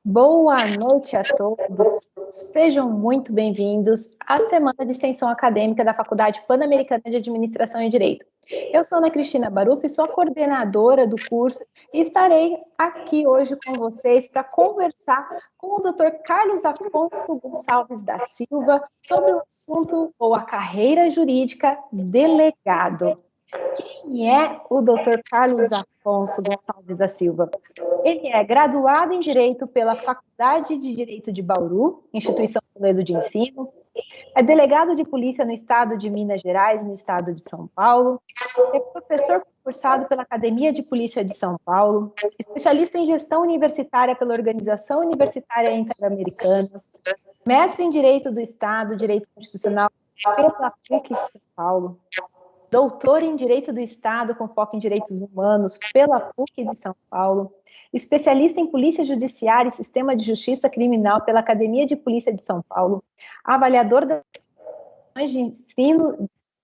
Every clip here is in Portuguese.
Boa noite a todos. Sejam muito bem-vindos à Semana de Extensão Acadêmica da Faculdade Pan-Americana de Administração e Direito. Eu sou Ana Cristina Barufi, sou a coordenadora do curso e estarei aqui hoje com vocês para conversar com o Dr. Carlos Afonso Gonçalves da Silva sobre o assunto ou a carreira jurídica delegado. Quem é o Dr. Carlos Afonso Gonçalves da Silva? Ele é graduado em Direito pela Faculdade de Direito de Bauru, Instituição Toledo de Ensino, é delegado de polícia no estado de Minas Gerais e no estado de São Paulo, é professor concursado pela Academia de Polícia de São Paulo, especialista em gestão universitária pela Organização Universitária Interamericana, mestre em Direito do Estado, Direito Constitucional pela PUC de São Paulo, doutor em Direito do Estado com foco em Direitos Humanos pela PUC de São Paulo, especialista em Polícia Judiciária e Sistema de Justiça Criminal pela Academia de Polícia de São Paulo, avaliador das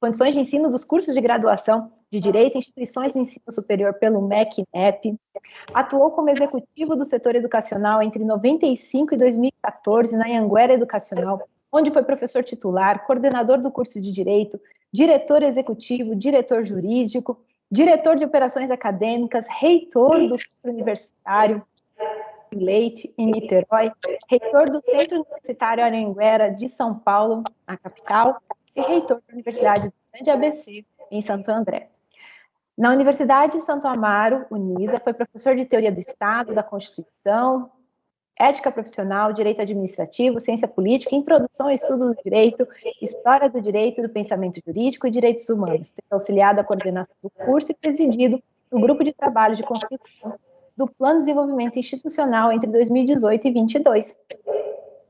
condições de ensino dos cursos de graduação de Direito e Instituições do Ensino Superior pelo MEC-NEP, atuou como executivo do setor educacional entre 95 e 2014 na Anhanguera Educacional, onde foi professor titular, coordenador do curso de Direito, diretor executivo, diretor jurídico, diretor de operações acadêmicas, reitor do Centro Universitário Leite, em Niterói, reitor do Centro Universitário Anhanguera de São Paulo, na capital, e reitor da Universidade do Grande ABC, em Santo André. Na Universidade de Santo Amaro, Unisa, foi professor de Teoria do Estado, da Constituição, Ética Profissional, Direito Administrativo, Ciência Política, Introdução ao Estudo do Direito, História do Direito, do Pensamento Jurídico e Direitos Humanos, tendo auxiliado a coordenação do curso e presidido o grupo de trabalho de construção do Plano de Desenvolvimento Institucional entre 2018 e 2022.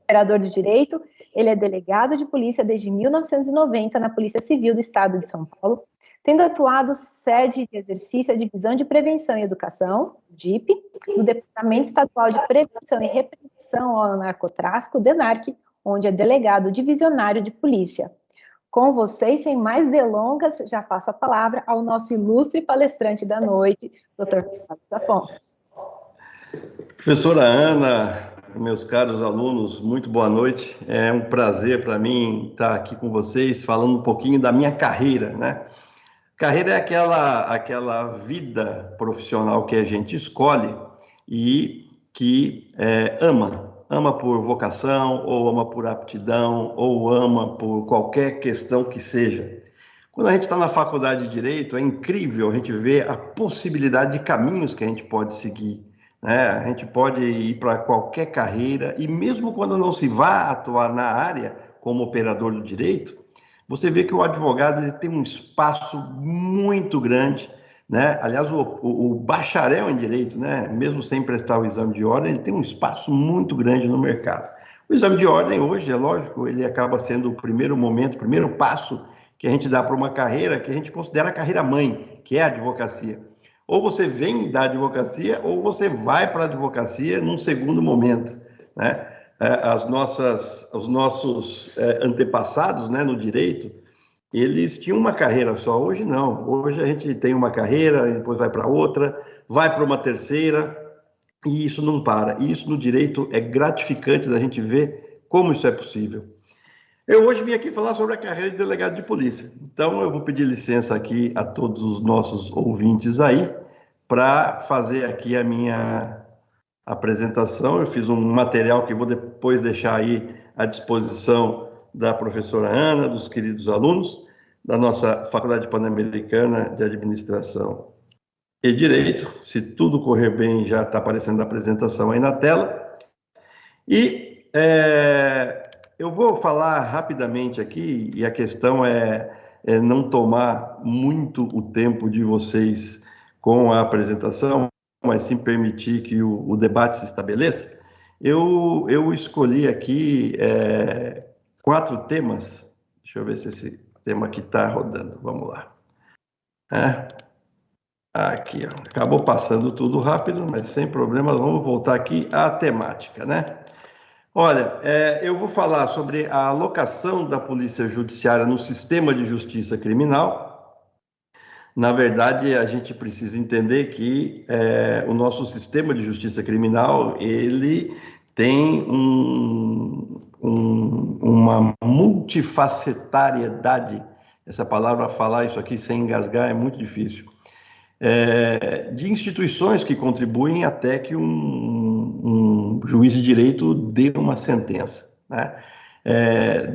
Operador do Direito, ele é delegado de polícia desde 1990 na Polícia Civil do Estado de São Paulo, tendo atuado sede de exercício a Divisão de Prevenção e Educação, DIP, do Departamento Estadual de Prevenção e Repressão ao Narcotráfico, DENARC, onde é delegado divisionário de polícia. Com vocês, sem mais delongas, já passo a palavra ao nosso ilustre palestrante da noite, Dr. Carlos Afonso. Professora Ana, meus caros alunos, muito boa noite. É um prazer para mim estar aqui com vocês, falando um pouquinho da minha carreira, né? Carreira é aquela vida profissional que a gente escolhe e que ama por vocação, ou ama por aptidão, ou ama por qualquer questão que seja. Quando a gente está na faculdade de Direito, é incrível a gente ver a possibilidade de caminhos que a gente pode seguir, né? A gente pode ir para qualquer carreira, e mesmo quando não se vá atuar na área como operador do direito, você vê que o advogado ele tem um espaço muito grande, né? Aliás, o bacharel em direito, né? Mesmo sem prestar o exame de ordem, ele tem um espaço muito grande no mercado. O exame de ordem hoje, é lógico, ele acaba sendo o primeiro momento, o primeiro passo que a gente dá para uma carreira que a gente considera a carreira mãe, que é a advocacia. Ou você vem da advocacia, ou você vai para a advocacia num segundo momento, né? Os nossos antepassados, né, no direito, eles tinham uma carreira só. Hoje não. Hoje a gente tem uma carreira, depois vai para outra, vai para uma terceira, e isso não para. E isso no direito é gratificante da gente ver como isso é possível. Eu hoje vim aqui falar sobre a carreira de delegado de polícia. Então eu vou pedir licença aqui a todos os nossos ouvintes aí para fazer aqui a minha apresentação. Eu fiz um material que vou depois deixar aí à disposição da professora Ana, dos queridos alunos da nossa Faculdade Pan-Americana de Administração e Direito. Se tudo correr bem, já está aparecendo a apresentação aí na tela. E eu vou falar rapidamente aqui, e a questão é não tomar muito o tempo de vocês com a apresentação, mas sim permitir que o debate se estabeleça. Eu escolhi aqui 4 temas. Deixa eu ver se esse tema aqui está rodando. Vamos lá. Aqui, ó. Acabou passando tudo rápido, mas sem problema. Vamos voltar aqui à temática, né? Olha, eu vou falar sobre a alocação da Polícia Judiciária no sistema de justiça criminal. Na verdade, a gente precisa entender que o nosso sistema de justiça criminal, ele tem uma multifacetariedade, essa palavra, falar isso aqui sem engasgar é muito difícil, de instituições que contribuem até que um juiz de direito dê uma sentença, né?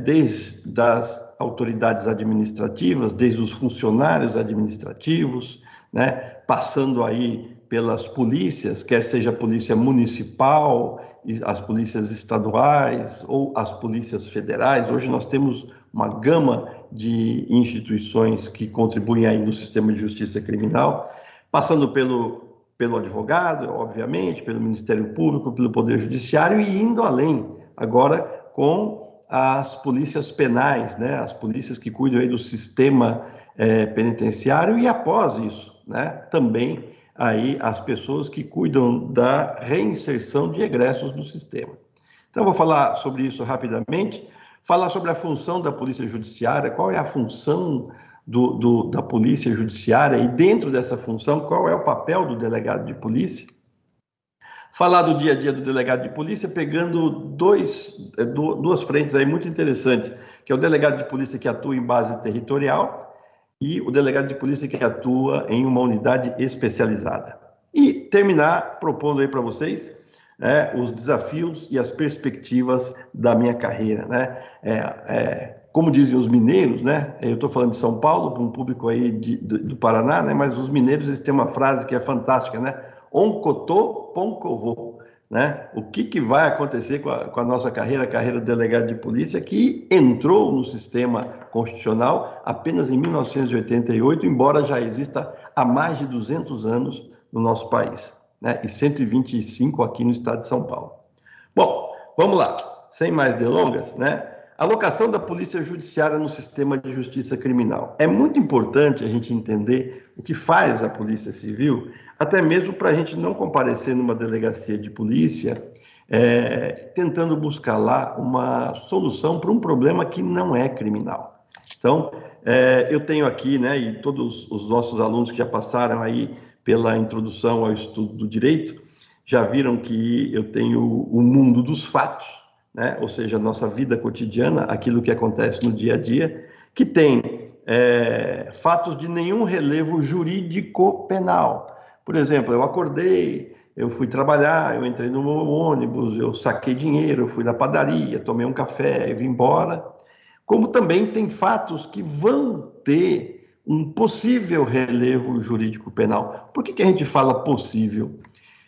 Desde as autoridades administrativas, desde os funcionários administrativos, né? Passando aí pelas polícias, quer seja a polícia municipal, as polícias estaduais ou as polícias federais. Hoje nós temos uma gama de instituições que contribuem aí no sistema de justiça criminal, passando pelo advogado, obviamente, pelo Ministério Público, pelo Poder Judiciário e indo além, agora com as polícias penais, né? As polícias que cuidam aí do sistema penitenciário e após isso, né? Também aí as pessoas que cuidam da reinserção de egressos do sistema. Então, eu vou falar sobre isso rapidamente, falar sobre a função da Polícia Judiciária, qual é a função da Polícia Judiciária e dentro dessa função, qual é o papel do delegado de polícia. Falar do dia a dia do delegado de polícia, pegando duas frentes aí muito interessantes, que é o delegado de polícia que atua em base territorial e o delegado de polícia que atua em uma unidade especializada. E terminar propondo aí para vocês os desafios e as perspectivas da minha carreira, né? Como dizem os mineiros, né? Eu estou falando de São Paulo, para um público aí do Paraná, né? Mas os mineiros, eles têm uma frase que é fantástica, né? Oncotô, poncovô, né? O que vai acontecer com a nossa carreira, a carreira do delegado de polícia, que entrou no sistema constitucional apenas em 1988, embora já exista há mais de 200 anos no nosso país, né? E 125 aqui no estado de São Paulo. Bom, vamos lá, sem mais delongas, né? Alocação da Polícia Judiciária no sistema de justiça criminal. É muito importante a gente entender o que faz a Polícia Civil, até mesmo para a gente não comparecer numa delegacia de polícia, tentando buscar lá uma solução para um problema que não é criminal. Então, eu tenho aqui, né, e todos os nossos alunos que já passaram aí pela introdução ao estudo do direito, já viram que eu tenho o mundo dos fatos, né? Ou seja, a nossa vida cotidiana, aquilo que acontece no dia a dia, que tem fatos de nenhum relevo jurídico-penal. Por exemplo, eu acordei, eu fui trabalhar, eu entrei no meu ônibus, eu saquei dinheiro, eu fui na padaria, tomei um café e vim embora. Como também tem fatos que vão ter um possível relevo jurídico-penal. Por que a gente fala possível?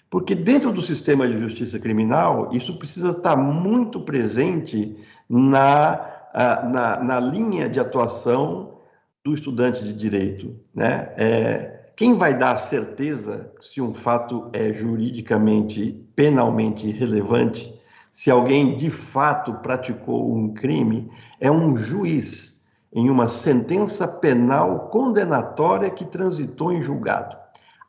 Porque dentro do sistema de justiça criminal, isso precisa estar muito presente na linha de atuação do estudante de direito, né? Quem vai dar a certeza se um fato é juridicamente, penalmente relevante, se alguém de fato praticou um crime, é um juiz em uma sentença penal condenatória que transitou em julgado.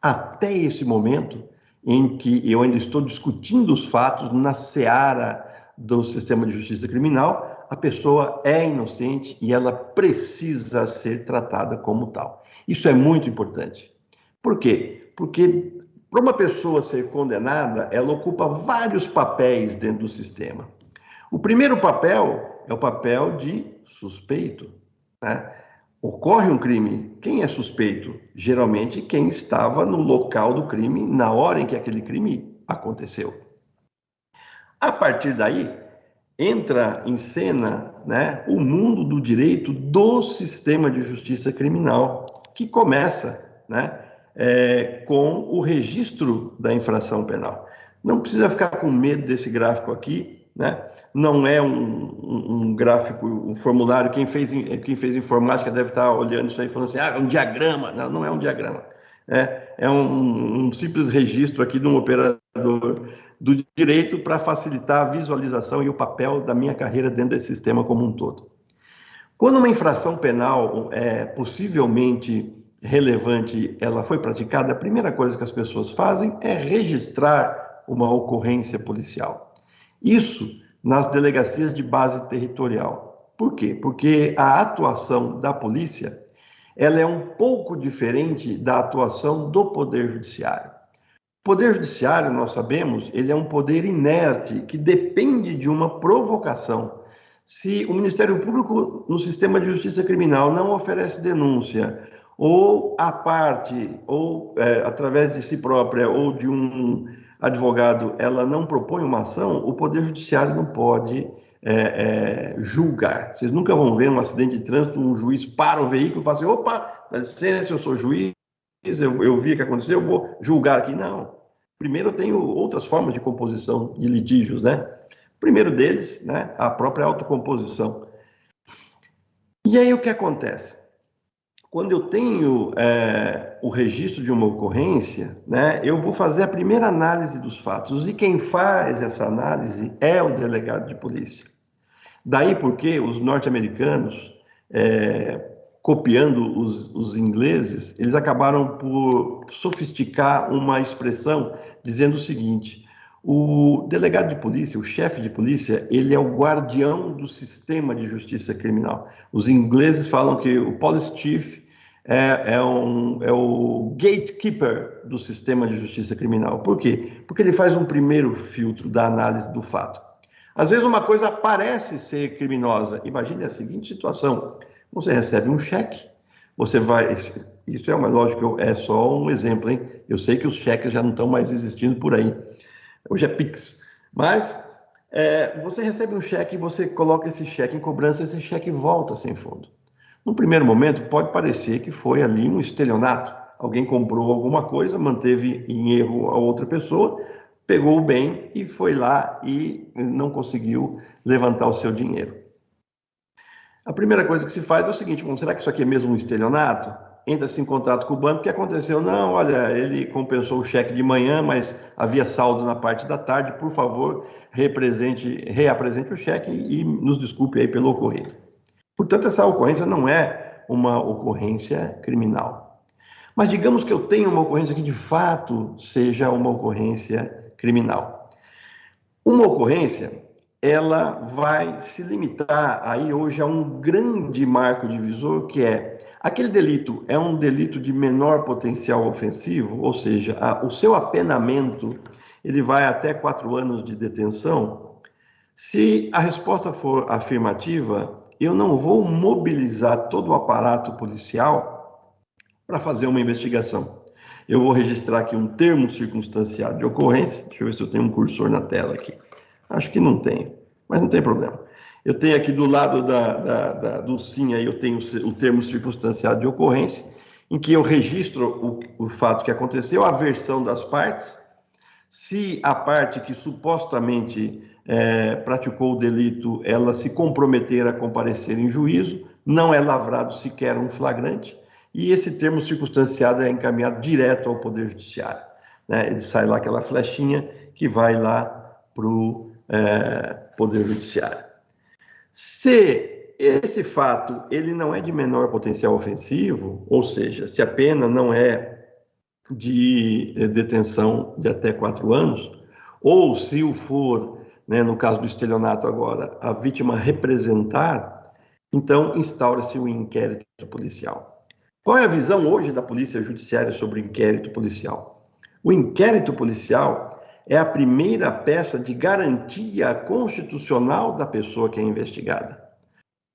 Até esse momento, em que eu ainda estou discutindo os fatos na seara do sistema de justiça criminal, a pessoa é inocente e ela precisa ser tratada como tal. Isso é muito importante. Por quê? Porque para uma pessoa ser condenada, ela ocupa vários papéis dentro do sistema. O primeiro papel é o papel de suspeito, né? Ocorre um crime, quem é suspeito? Geralmente quem estava no local do crime na hora em que aquele crime aconteceu. A partir daí, entra em cena, né, o mundo do direito do sistema de justiça criminal, que começa, né, com o registro da infração penal. Não precisa ficar com medo desse gráfico aqui, né? Não é um gráfico, um formulário. Quem fez informática deve estar olhando isso aí e falando assim, é um diagrama. Não, não é um diagrama. É um simples registro aqui de um operador do direito para facilitar a visualização e o papel da minha carreira dentro desse sistema como um todo. Quando uma infração penal possivelmente relevante ela foi praticada, a primeira coisa que as pessoas fazem é registrar uma ocorrência policial. Isso nas delegacias de base territorial. Por quê? Porque a atuação da polícia ela é um pouco diferente da atuação do Poder Judiciário. Poder Judiciário, nós sabemos, ele é um poder inerte que depende de uma provocação. Se o Ministério Público, no sistema de justiça criminal, não oferece denúncia, ou a parte, ou através de si própria, ou de um advogado, ela não propõe uma ação, o Poder Judiciário não pode julgar. Vocês nunca vão ver um acidente de trânsito, um juiz para o veículo e fala assim, opa, dá licença, eu sou juiz, eu vi o que aconteceu, eu vou julgar aqui. Não. Primeiro, eu tenho outras formas de composição de litígios, né? O primeiro deles, né, a própria autocomposição. E aí o que acontece? Quando eu tenho o registro de uma ocorrência, né, eu vou fazer a primeira análise dos fatos, e quem faz essa análise é o delegado de polícia. Daí porque os norte-americanos, copiando os ingleses, eles acabaram por sofisticar uma expressão dizendo o seguinte: o delegado de polícia, o chefe de polícia, ele é o guardião do sistema de justiça criminal. Os ingleses falam que o police chief é o gatekeeper do sistema de justiça criminal. Por quê? Porque ele faz um primeiro filtro da análise do fato. Às vezes uma coisa parece ser criminosa. Imagine a seguinte situação: você recebe um cheque, você vai... Isso é uma lógica, é só um exemplo, hein? Eu sei que os cheques já não estão mais existindo por aí. Hoje é Pix. Mas você recebe um cheque e você coloca esse cheque em cobrança, esse cheque volta sem fundo. No primeiro momento, pode parecer que foi ali um estelionato. Alguém comprou alguma coisa, manteve em erro a outra pessoa, pegou o bem e foi lá e não conseguiu levantar o seu dinheiro. A primeira coisa que se faz é o seguinte: bom, será que isso aqui é mesmo um estelionato? Entra-se em contato com o banco. O que aconteceu? Não, olha, ele compensou o cheque de manhã, mas havia saldo na parte da tarde. Por favor, reapresente o cheque e nos desculpe aí pelo ocorrido. Portanto, essa ocorrência não é uma ocorrência criminal. Mas digamos que eu tenha uma ocorrência que de fato seja uma ocorrência criminal. Uma ocorrência, ela vai se limitar aí hoje a um grande marco divisor, que é: aquele delito é um delito de menor potencial ofensivo, ou seja, o seu apenamento ele vai até 4 anos de detenção. Se a resposta for afirmativa, eu não vou mobilizar todo o aparato policial para fazer uma investigação. Eu vou registrar aqui um termo circunstanciado de ocorrência. Deixa eu ver se eu tenho um cursor na tela aqui. Acho que não tenho, mas não tem problema. Eu tenho aqui do lado do SIM, aí eu tenho o termo circunstanciado de ocorrência, em que eu registro o fato que aconteceu, a versão das partes. Se a parte que supostamente praticou o delito, ela se comprometer a comparecer em juízo, não é lavrado sequer um flagrante, e esse termo circunstanciado é encaminhado direto ao Poder Judiciário, né? Ele sai lá aquela flechinha que vai lá para o Poder Judiciário. Se esse fato ele não é de menor potencial ofensivo, ou seja, se a pena não é de detenção de até 4 anos, ou se o for, né, no caso do estelionato agora, a vítima representar, então instaura-se o inquérito policial. Qual é a visão hoje da Polícia Judiciária sobre o inquérito policial? O inquérito policial é a primeira peça de garantia constitucional da pessoa que é investigada.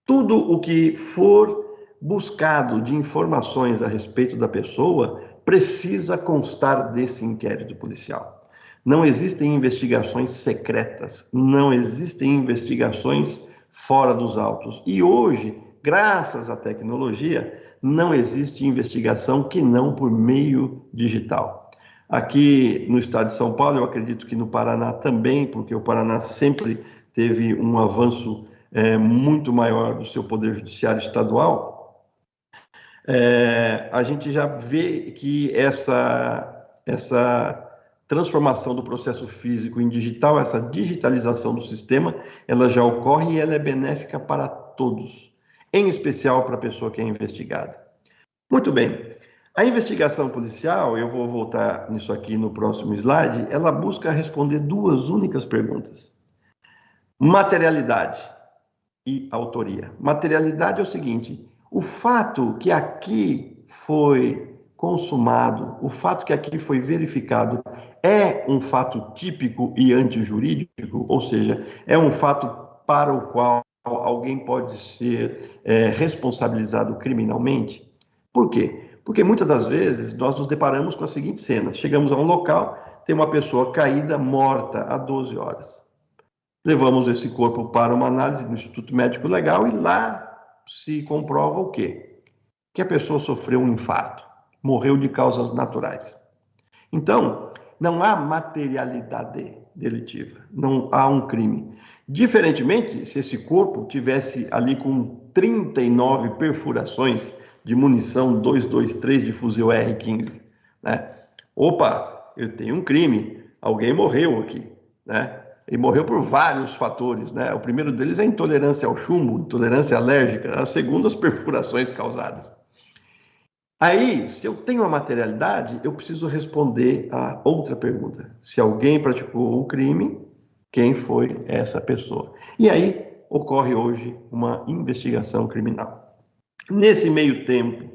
Tudo o que for buscado de informações a respeito da pessoa precisa constar desse inquérito policial. Não existem investigações secretas, não existem investigações fora dos autos. E hoje, graças à tecnologia, não existe investigação que não por meio digital. Aqui no estado de São Paulo, eu acredito que no Paraná também, porque o Paraná sempre teve um avanço muito maior do seu poder judiciário estadual, a gente já vê que essa transformação do processo físico em digital, essa digitalização do sistema, ela já ocorre e ela é benéfica para todos, em especial para a pessoa que é investigada. Muito bem. A investigação policial, eu vou voltar nisso aqui no próximo slide, ela busca responder 2 únicas perguntas: materialidade e autoria. Materialidade é o seguinte: o fato que aqui foi consumado, o fato que aqui foi verificado, é um fato típico e antijurídico, ou seja, é um fato para o qual alguém pode ser responsabilizado criminalmente? Por quê? Porque muitas das vezes nós nos deparamos com a seguinte cena: chegamos a um local, tem uma pessoa caída, morta há 12 horas. Levamos esse corpo para uma análise no Instituto Médico Legal e lá se comprova o quê? Que a pessoa sofreu um infarto, morreu de causas naturais. Então, não há materialidade delitiva, não há um crime. Diferentemente, se esse corpo tivesse ali com 39 perfurações de munição 223 de fuzil R-15, né? Opa, eu tenho um crime, alguém morreu aqui, né? Ele morreu por vários fatores, né? O primeiro deles é a intolerância ao chumbo, intolerância alérgica, a segunda, as perfurações causadas. Aí, se eu tenho a materialidade, eu preciso responder a outra pergunta. Se alguém praticou um crime, quem foi essa pessoa? E aí ocorre hoje uma investigação criminal. Nesse meio tempo,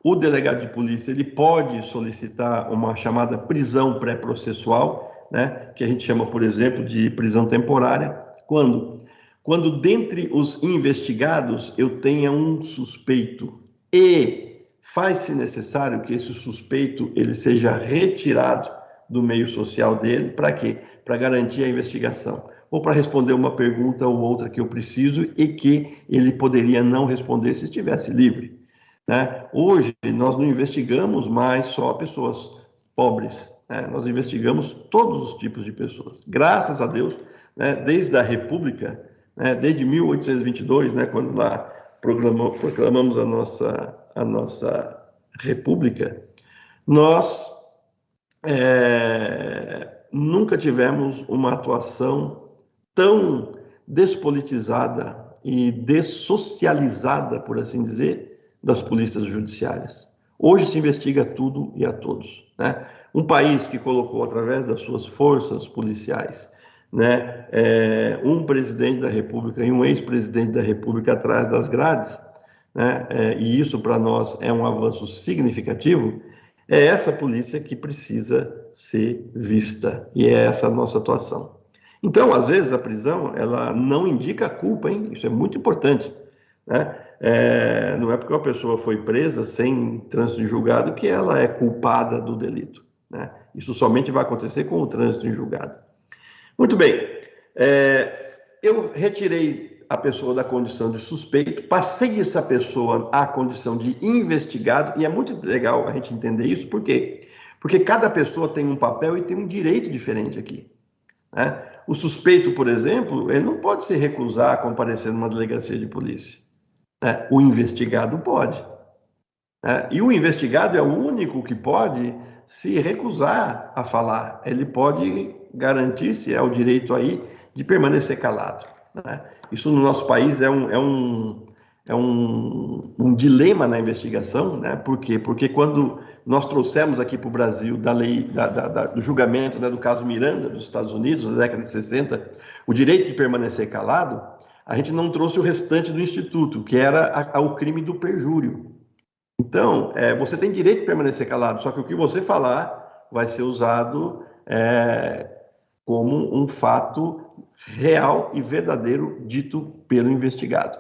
o delegado de polícia ele pode solicitar uma chamada prisão pré-processual, né, que a gente chama, por exemplo, de prisão temporária, quando dentre os investigados eu tenha um suspeito e faz-se necessário que esse suspeito ele seja retirado do meio social dele, para quê? Para garantir a investigação, ou para responder uma pergunta ou outra que eu preciso e que ele poderia não responder se estivesse livre, né? Hoje, nós não investigamos mais só pessoas pobres, né? Nós investigamos todos os tipos de pessoas. Graças a Deus, né? Desde a República, né? Desde 1822, né? Quando lá proclamamos a nossa República, nós nunca tivemos uma atuação tão despolitizada e dessocializada, por assim dizer, das polícias judiciárias. Hoje se investiga tudo e a todos, né? Um país que colocou, através das suas forças policiais, né, um presidente da República e um ex-presidente da República atrás das grades, né, e isso para nós é um avanço significativo. É essa polícia que precisa ser vista, e é essa a nossa atuação. Então, às vezes, a prisão, ela não indica a culpa, hein? Isso é muito importante, né? Não é porque uma pessoa foi presa sem trânsito em julgado que ela é culpada do delito, né? Isso somente vai acontecer com o trânsito em julgado. Muito bem, eu retirei a pessoa da condição de suspeito, passei essa pessoa à condição de investigado, e é muito legal a gente entender isso, por quê? Porque cada pessoa tem um papel e tem um direito diferente aqui, né? O suspeito, por exemplo, ele não pode se recusar a comparecer numa delegacia de polícia, né? O investigado pode, né? E o investigado é o único que pode se recusar a falar, ele pode garantir-se o direito aí de permanecer calado, né? Isso no nosso país é um dilema na investigação, né? Por quê? Porque quando nós trouxemos aqui para o Brasil da lei, do julgamento, né, do caso Miranda, dos Estados Unidos, na década de 60, o direito de permanecer calado, a gente não trouxe o restante do Instituto, que era o crime do perjúrio. Então, você tem direito de permanecer calado, só que o que você falar vai ser usado como um fato real e verdadeiro dito pelo investigado.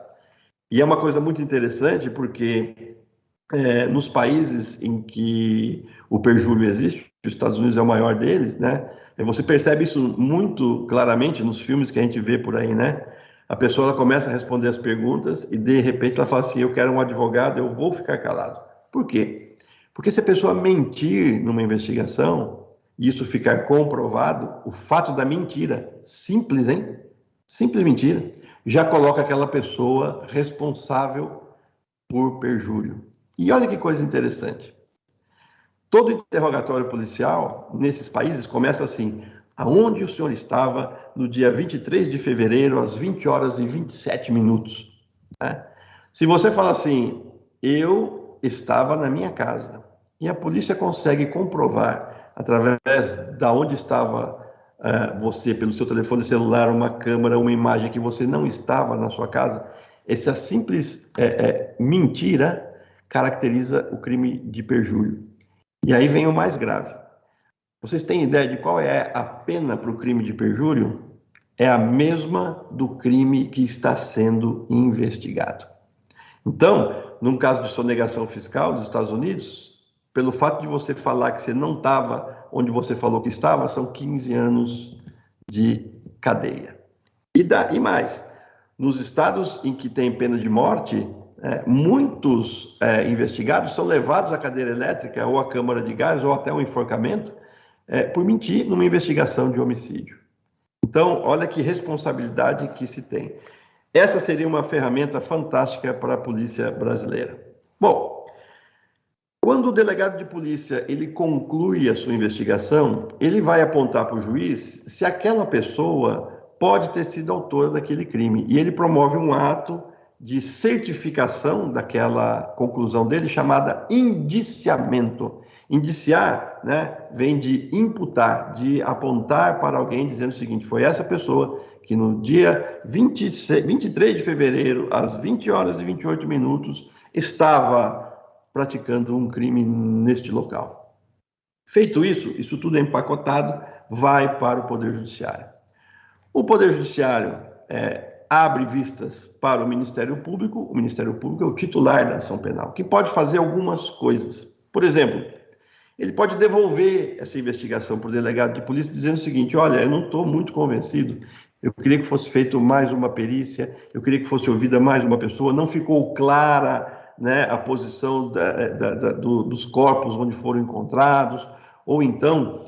E é uma coisa muito interessante porque nos países em que o perjúrio existe, os Estados Unidos é o maior deles, né? Você percebe isso muito claramente nos filmes que a gente vê por aí, né? A pessoa ela começa a responder as perguntas e de repente ela fala assim: eu quero um advogado, eu vou ficar calado. Por quê? Porque se a pessoa mentir numa investigação e isso ficar comprovado, o fato da mentira, simples, hein? Simples mentira, já coloca aquela pessoa responsável por perjúrio. E olha que coisa interessante. Todo interrogatório policial nesses países começa assim: aonde o senhor estava no dia 23 de fevereiro, às 20 horas e 27 minutos? Né? Se você fala assim, eu estava na minha casa, e a polícia consegue comprovar, através da onde estava você, pelo seu telefone celular, uma câmera, uma imagem, que você não estava na sua casa, essa simples mentira caracteriza o crime de perjúrio. E aí vem o mais grave. Vocês têm ideia de qual é a pena para o crime de perjúrio? É a mesma do crime que está sendo investigado. Então, num caso de sonegação fiscal dos Estados Unidos, pelo fato de você falar que você não estava onde você falou que estava, são 15 anos de cadeia. E mais, nos estados em que tem pena de morte, muitos investigados são levados à cadeira elétrica ou à câmara de gás ou até um enforcamento por mentir numa investigação de homicídio. Então, olha que responsabilidade que se tem. Essa seria uma ferramenta fantástica para a polícia brasileira. Bom, quando o delegado de polícia ele conclui a sua investigação, ele vai apontar para o juiz se aquela pessoa pode ter sido autora daquele crime. E ele promove um ato de certificação daquela conclusão dele, chamada indiciamento. Indiciar, né, vem de imputar, de apontar para alguém dizendo o seguinte: foi essa pessoa que no dia 23 de fevereiro, às 20 horas e 28 minutos, estava praticando um crime neste local. Feito isso, isso tudo é empacotado, vai para o Poder Judiciário. O Poder Judiciário abre vistas para o Ministério Público é o titular da ação penal, que pode fazer algumas coisas. Por exemplo, ele pode devolver essa investigação para o delegado de polícia dizendo o seguinte: olha, eu não estou muito convencido, eu queria que fosse feito mais uma perícia, eu queria que fosse ouvida mais uma pessoa, não ficou clara, né, a posição dos corpos onde foram encontrados, ou então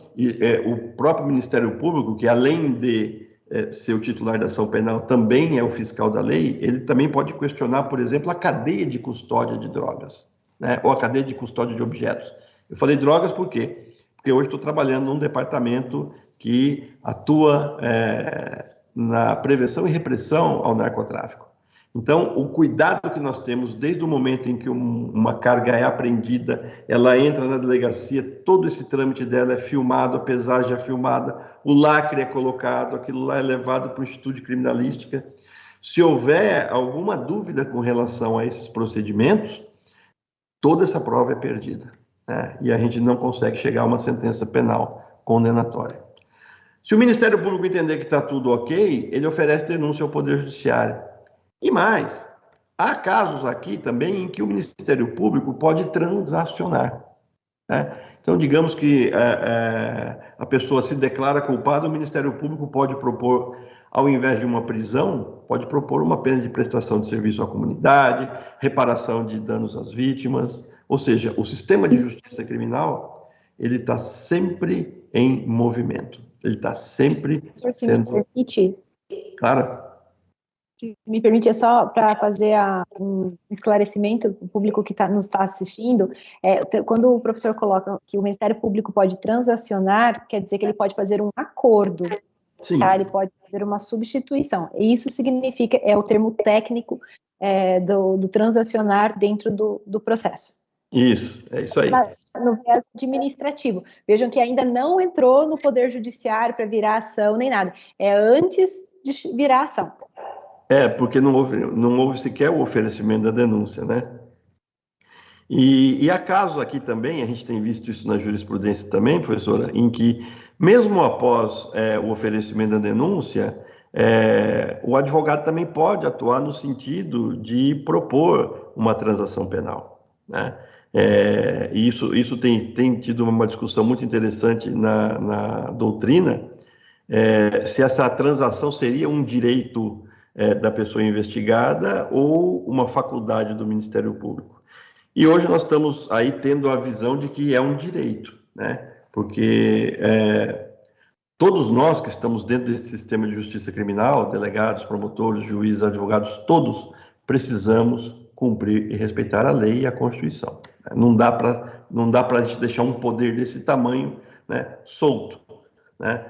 o próprio Ministério Público, que além de ser o titular da ação penal, também é o fiscal da lei, ele também pode questionar, por exemplo, a cadeia de custódia de drogas, né, ou a cadeia de custódia de objetos. Eu falei drogas por quê? Porque hoje estou trabalhando num departamento que atua na prevenção e repressão ao narcotráfico. Então, o cuidado que nós temos desde o momento em que uma carga é apreendida, ela entra na delegacia, todo esse trâmite dela é filmado, a pesagem é filmada, o lacre é colocado, aquilo lá é levado para o Instituto de Criminalística. Se houver alguma dúvida com relação a esses procedimentos, toda essa prova é perdida, né? E a gente não consegue chegar a uma sentença penal condenatória. Se o Ministério Público entender que está tudo ok, ele oferece denúncia ao Poder Judiciário. E mais, há casos aqui também em que o Ministério Público pode transacionar, né? Então, digamos que a pessoa se declara culpada, o Ministério Público pode propor, ao invés de uma prisão, pode propor uma pena de prestação de serviço à comunidade, reparação de danos às vítimas. Ou seja, o sistema de justiça criminal, ele está sempre em movimento, ele está sempre sendo... Claro. Se me permite, é só para fazer um esclarecimento para o público que nos está assistindo, quando o professor coloca que o Ministério Público pode transacionar, quer dizer que ele pode fazer um acordo, tá? Ele pode fazer uma substituição, e isso significa, é o termo técnico do transacionar dentro do processo. Isso, é isso aí. No viés administrativo. Vejam que ainda não entrou no Poder Judiciário para virar ação nem nada, é antes de virar ação. Porque não houve sequer o oferecimento da denúncia, né? E há casos aqui também, a gente tem visto isso na jurisprudência também, professora, em que, mesmo após o oferecimento da denúncia, o advogado também pode atuar no sentido de propor uma transação penal, né? E isso tem tido uma discussão muito interessante na doutrina, se essa transação seria um direito da pessoa investigada ou uma faculdade do Ministério Público. E hoje nós estamos aí tendo a visão de que é um direito, né? Porque todos nós que estamos dentro desse sistema de justiça criminal, delegados, promotores, juízes, advogados, todos precisamos cumprir e respeitar a lei e a Constituição. Não dá para a gente deixar um poder desse tamanho, né, solto, né?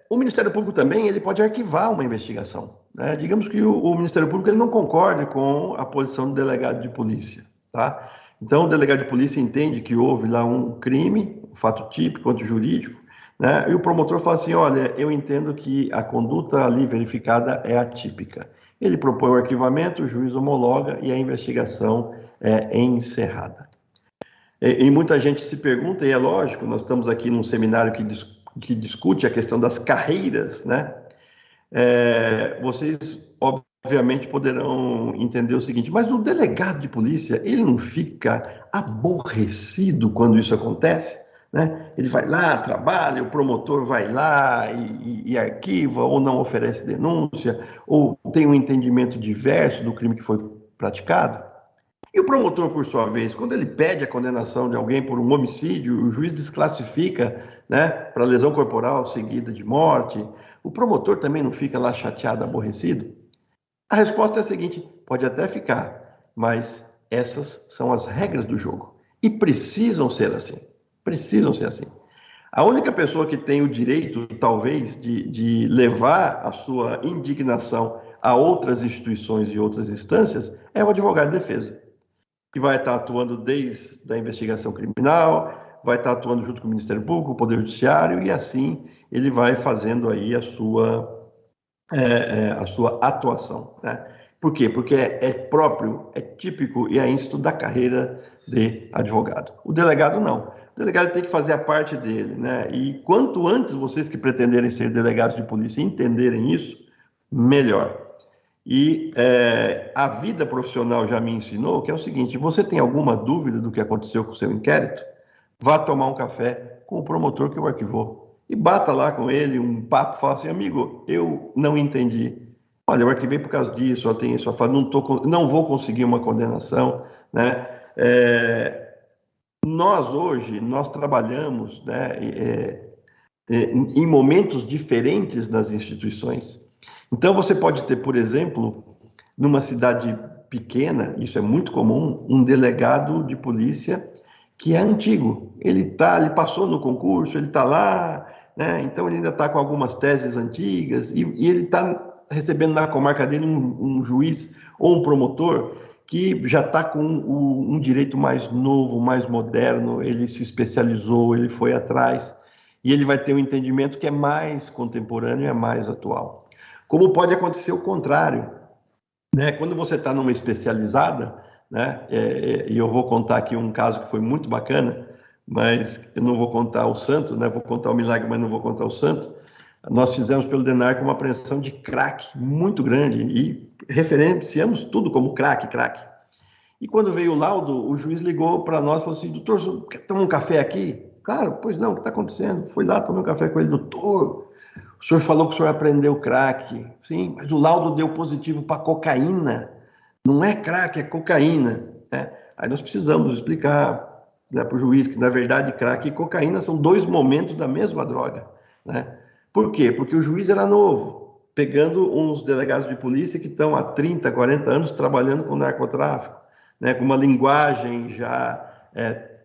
O Ministério Público também ele pode arquivar uma investigação, né? Digamos que o Ministério Público ele não concorde com a posição do delegado de polícia, tá? Então, o delegado de polícia entende que houve lá um crime, um fato típico, quanto jurídico, né? E o promotor fala assim: olha, eu entendo que a conduta ali verificada é atípica. Ele propõe o arquivamento, o juiz homologa e a investigação é encerrada. E muita gente se pergunta, e é lógico, nós estamos aqui num seminário que discute a questão das carreiras, né? Vocês, obviamente, poderão entender o seguinte, mas o delegado de polícia, ele não fica aborrecido quando isso acontece, né? Ele vai lá, trabalha, o promotor vai lá e arquiva, ou não oferece denúncia, ou tem um entendimento diverso do crime que foi praticado. E o promotor, por sua vez, quando ele pede a condenação de alguém por um homicídio, o juiz desclassifica, né, para lesão corporal seguida de morte, o promotor também não fica lá chateado, aborrecido? A resposta é a seguinte, pode até ficar, mas essas são as regras do jogo. E precisam ser assim. Precisam ser assim. A única pessoa que tem o direito, talvez, de levar a sua indignação a outras instituições e outras instâncias é o advogado de defesa, que vai estar atuando desde a investigação criminal, vai estar atuando junto com o Ministério Público, o Poder Judiciário, e assim ele vai fazendo aí a sua atuação, né? Por quê? Porque é próprio, é típico e é íncito da carreira de advogado. O delegado não. O delegado tem que fazer a parte dele, né? E quanto antes vocês que pretenderem ser delegados de polícia entenderem isso, melhor. E a vida profissional já me ensinou que é o seguinte, você tem alguma dúvida do que aconteceu com o seu inquérito? Vá tomar um café com o promotor que o arquivou. E bata lá com ele um papo, fala assim, amigo, eu não entendi. Olha, eu arquivei por causa disso, só tem isso, não vou conseguir uma condenação, né? Nós trabalhamos, né, em momentos diferentes nas instituições. Então, você pode ter, por exemplo, numa cidade pequena, isso é muito comum, um delegado de polícia que é antigo. Ele passou no concurso, ele está lá, né? Então ele ainda está com algumas teses antigas e ele está recebendo na comarca dele um juiz ou um promotor que já está com um direito mais novo, mais moderno, ele se especializou, ele foi atrás e ele vai ter um entendimento que é mais contemporâneo e é mais atual. Como pode acontecer o contrário, né? Quando você está numa especializada, né? E eu vou contar aqui um caso que foi muito bacana, mas eu não vou contar o santo, né? Vou contar o milagre, mas não vou contar o santo. Nós fizemos pelo DENARC uma apreensão de crack muito grande e referenciamos tudo como crack. E quando veio o laudo, o juiz ligou para nós e falou assim, doutor, quer tomar um café aqui? Claro, pois não, o que está acontecendo? Fui lá, tomei um café com ele, doutor, o senhor falou que o senhor aprendeu crack. Sim, mas o laudo deu positivo para cocaína. Não é crack, é cocaína. Né? Aí nós precisamos explicar, né, para o juiz que, na verdade, crack e cocaína são dois momentos da mesma droga. Né? Por quê? Porque o juiz era novo, pegando uns delegados de polícia que estão há 30, 40 anos trabalhando com narcotráfico, né, com uma linguagem já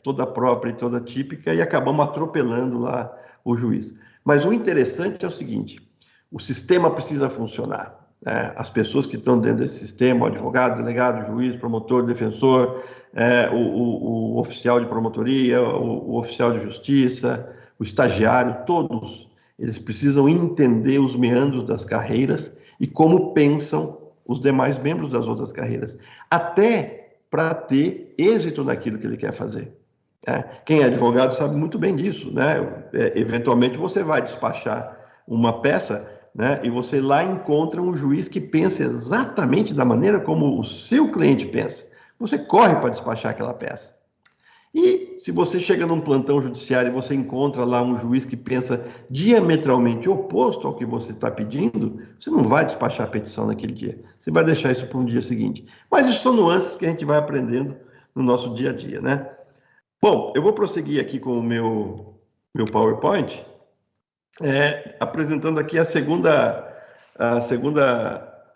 toda própria e toda típica, e acabamos atropelando lá o juiz. Mas o interessante é o seguinte, o sistema precisa funcionar. Né? As pessoas que estão dentro desse sistema, o advogado, delegado, juiz, promotor, defensor, o oficial de promotoria, o oficial de justiça, o estagiário, todos, eles precisam entender os meandros das carreiras e como pensam os demais membros das outras carreiras, até para ter êxito naquilo que ele quer fazer. Quem é advogado sabe muito bem disso, né? Eventualmente você vai despachar uma peça, né? E você lá encontra um juiz que pensa exatamente da maneira como o seu cliente pensa. Você corre para despachar aquela peça. E se você chega num plantão judiciário e você encontra lá um juiz que pensa diametralmente oposto ao que você está pedindo, você não vai despachar a petição naquele dia. Você vai deixar isso para um dia seguinte. Mas isso são nuances que a gente vai aprendendo no nosso dia a dia, né? Bom, eu vou prosseguir aqui com o meu PowerPoint, apresentando aqui a segunda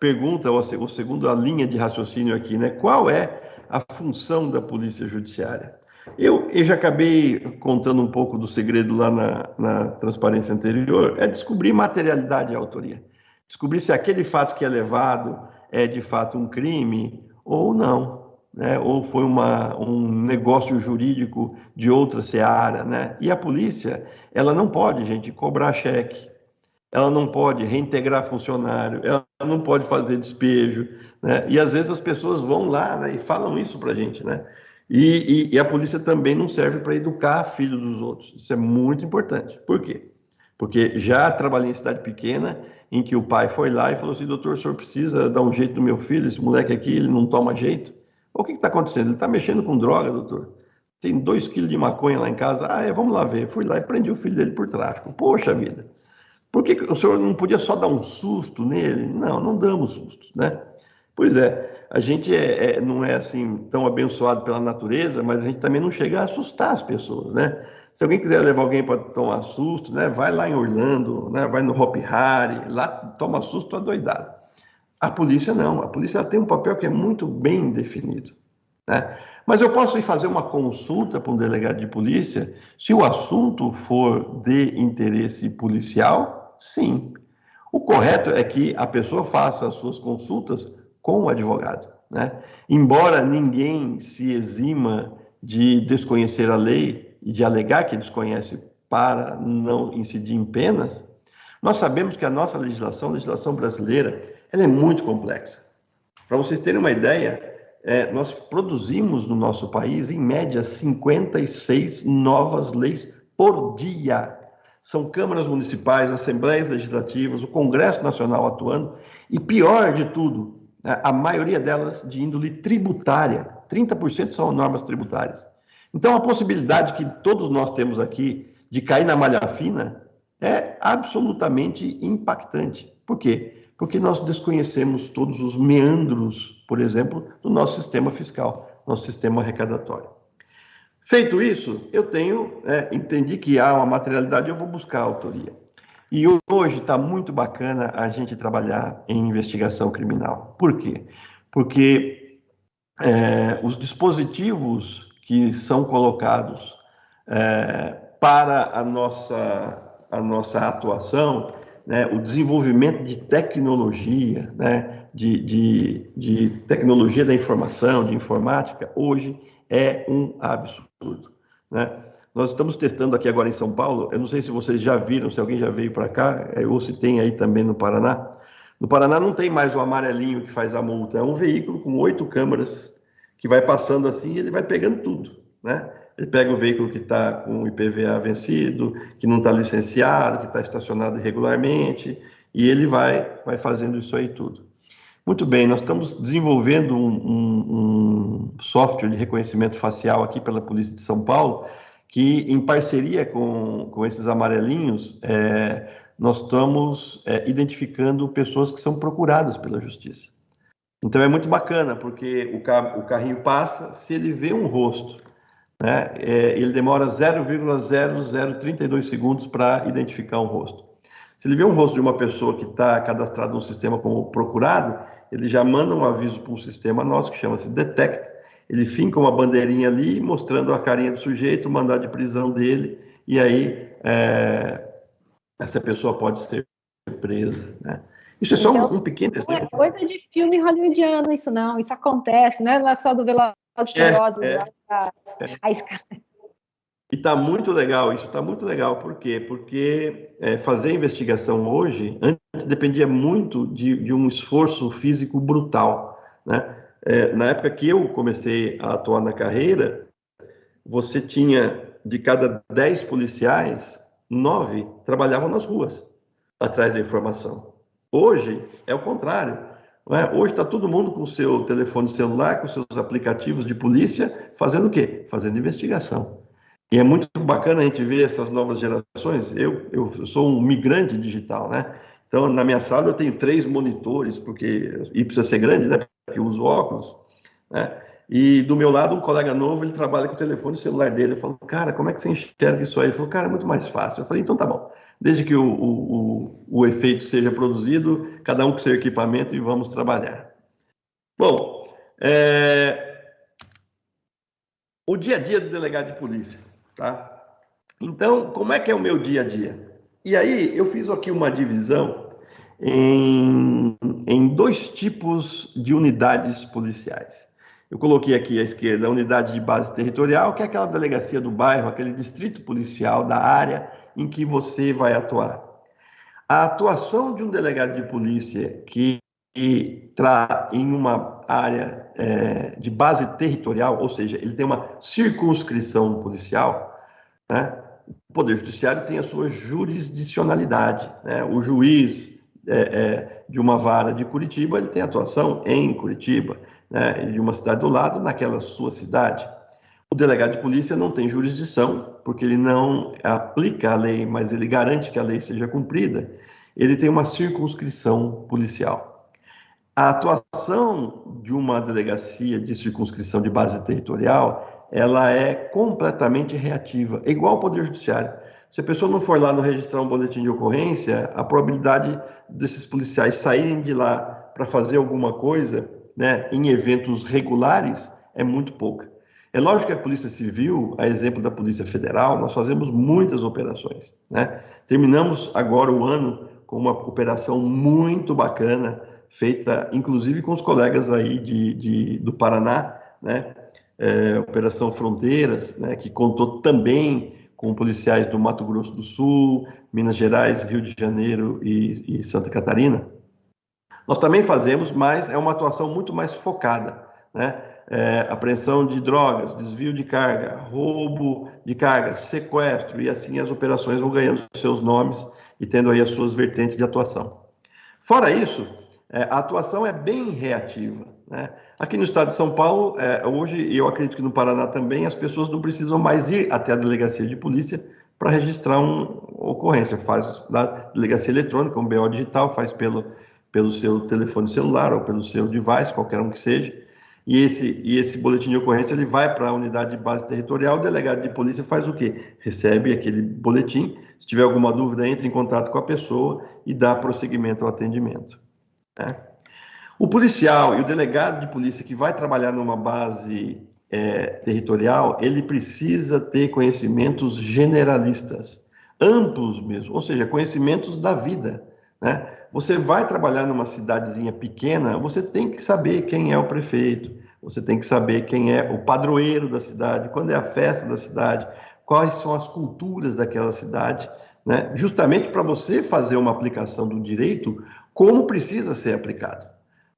pergunta, ou a segunda linha de raciocínio aqui, né? Qual é a função da Polícia Judiciária? Eu já acabei contando um pouco do segredo lá na transparência anterior, é descobrir materialidade e autoria. Descobrir se aquele fato que é levado é de fato um crime ou não, né? Ou foi um negócio jurídico de outra seara, né? E a polícia, ela não pode, gente, cobrar cheque, ela não pode reintegrar funcionário, ela não pode fazer despejo, né? E às vezes as pessoas vão lá, né, e falam isso pra gente, né? E a polícia também não serve para educar filhos dos outros. Isso é muito importante. Por quê? Porque já trabalhei em cidade pequena, em que o pai foi lá e falou assim: doutor, o senhor precisa dar um jeito no meu filho, esse moleque aqui, ele não toma jeito. O que está acontecendo? Ele está mexendo com droga, doutor. Tem 2 quilos de maconha lá em casa. Vamos lá ver. Fui lá e prendi o filho dele por tráfico. Poxa vida. Por que o senhor não podia só dar um susto nele? Não, não damos sustos, né? Pois é, a gente não é assim tão abençoado pela natureza, mas a gente também não chega a assustar as pessoas, né? Se alguém quiser levar alguém para tomar susto, né, vai lá em Orlando, né, vai no Hopi Hari, lá toma susto adoidado. A polícia não, a polícia tem um papel que é muito bem definido, né? Mas eu posso ir fazer uma consulta para um delegado de polícia se o assunto for de interesse policial? Sim. O correto é que a pessoa faça as suas consultas com o advogado, né? Embora ninguém se exima de desconhecer a lei e de alegar que desconhece para não incidir em penas, nós sabemos que a nossa legislação, a legislação brasileira, ela é muito complexa. Para vocês terem uma ideia, nós produzimos no nosso país, em média, 56 novas leis por dia. São câmaras municipais, assembleias legislativas, o Congresso Nacional atuando, e pior de tudo, a maioria delas de índole tributária, 30% são normas tributárias. Então, a possibilidade que todos nós temos aqui de cair na malha fina é absolutamente impactante. Por quê? Porque nós desconhecemos todos os meandros, por exemplo, do nosso sistema fiscal, nosso sistema arrecadatório. Feito isso, eu entendi que há uma materialidade, eu vou buscar a autoria. E hoje está muito bacana a gente trabalhar em investigação criminal. Por quê? Porque os dispositivos que são colocados para a nossa atuação, né, o desenvolvimento de tecnologia, né, de tecnologia da informação, de informática, hoje é um absurdo, né? Nós estamos testando aqui agora em São Paulo, eu não sei se vocês já viram, se alguém já veio para cá, ou se tem aí também no Paraná. No Paraná não tem mais o amarelinho que faz a multa, é um veículo com 8 câmeras que vai passando assim e ele vai pegando tudo, né? Ele pega o veículo que está com o IPVA vencido, que não está licenciado, que está estacionado irregularmente, e ele vai fazendo isso aí tudo. Muito bem, nós estamos desenvolvendo um software de reconhecimento facial aqui pela Polícia de São Paulo, que em parceria com esses amarelinhos, nós estamos identificando pessoas que são procuradas pela Justiça. Então é muito bacana, porque o carrinho passa, se ele vê um rosto, né, ele demora 0,0032 segundos para identificar um rosto. Se ele vê um rosto de uma pessoa que está cadastrada no sistema como procurado, ele já manda um aviso para um sistema nosso que chama-se Detect. Ele finca uma bandeirinha ali, mostrando a carinha do sujeito, o mandado de prisão dele, e aí essa pessoa pode ser presa, né? Isso é só então, um pequeno exemplo. Não é coisa de filme hollywoodiano isso não, isso acontece, né? Lá só do Velozes e Furiosos, a escala. E está muito legal, isso está muito legal. Por quê? Porque fazer investigação hoje, antes dependia muito de um esforço físico brutal, né? Na época que eu comecei a atuar na carreira, você tinha, de cada 10 policiais, 9 trabalhavam nas ruas, atrás da informação. Hoje é o contrário, não é? Hoje está todo mundo com o seu telefone celular, com seus aplicativos de polícia, fazendo o quê? Fazendo investigação. E é muito bacana a gente ver essas novas gerações. Eu sou um migrante digital, né? Então, na minha sala eu tenho 3 monitores, e precisa ser grande, né? Porque eu uso óculos, né? E do meu lado, um colega novo, ele trabalha com o telefone celular dele. Eu falo, cara, como é que você enxerga isso aí? Ele falou, cara, é muito mais fácil. Eu falei, então tá bom. Desde que o efeito seja produzido, cada um com seu equipamento e vamos trabalhar. Bom, o dia a dia do delegado de polícia, tá? Então, como é que é o meu dia a dia? E aí, eu fiz aqui uma divisão em 2 tipos de unidades policiais. Eu coloquei aqui à esquerda a unidade de base territorial, que é aquela delegacia do bairro, aquele distrito policial da área em que você vai atuar. A atuação de um delegado de polícia que está em uma área de base territorial, ou seja, ele tem uma circunscrição policial, né? O Poder Judiciário tem a sua jurisdicionalidade, né? O juiz de uma vara de Curitiba, ele tem atuação em Curitiba, né? E de uma cidade do lado, naquela sua cidade. O delegado de polícia não tem jurisdição, porque ele não aplica a lei, mas ele garante que a lei seja cumprida. Ele tem uma circunscrição policial. A atuação de uma delegacia de circunscrição de base territorial, ela é completamente reativa, é igual ao Poder Judiciário. Se a pessoa não for lá no registrar um boletim de ocorrência, a probabilidade desses policiais saírem de lá para fazer alguma coisa, né, em eventos regulares, é muito pouca. É lógico que a Polícia Civil, a exemplo da Polícia Federal, nós fazemos muitas operações, né? Terminamos agora o ano com uma operação muito bacana, feita inclusive com os colegas aí do Paraná, né? Operação Fronteiras, né? Que contou também com policiais do Mato Grosso do Sul, Minas Gerais, Rio de Janeiro e Santa Catarina. Nós também fazemos, mas é uma atuação muito mais focada, né? Apreensão de drogas, desvio de carga, roubo de carga, sequestro, e assim as operações vão ganhando seus nomes e tendo aí as suas vertentes de atuação. Fora isso, a atuação é bem reativa, né? Aqui no estado de São Paulo, hoje, e eu acredito que no Paraná também, as pessoas não precisam mais ir até a delegacia de polícia para registrar uma ocorrência. Faz na delegacia eletrônica, um BO digital, faz pelo seu telefone celular ou pelo seu device, qualquer um que seja. E esse boletim de ocorrência, ele vai para a unidade de base territorial, o delegado de polícia faz o quê? Recebe aquele boletim, se tiver alguma dúvida, entra em contato com a pessoa e dá prosseguimento ao atendimento, né? O policial e o delegado de polícia que vai trabalhar numa base territorial, ele precisa ter conhecimentos generalistas, amplos mesmo, ou seja, conhecimentos da vida, né? Você vai trabalhar numa cidadezinha pequena, você tem que saber quem é o prefeito, você tem que saber quem é o padroeiro da cidade, quando é a festa da cidade, quais são as culturas daquela cidade, né? Justamente para você fazer uma aplicação do direito como precisa ser aplicado.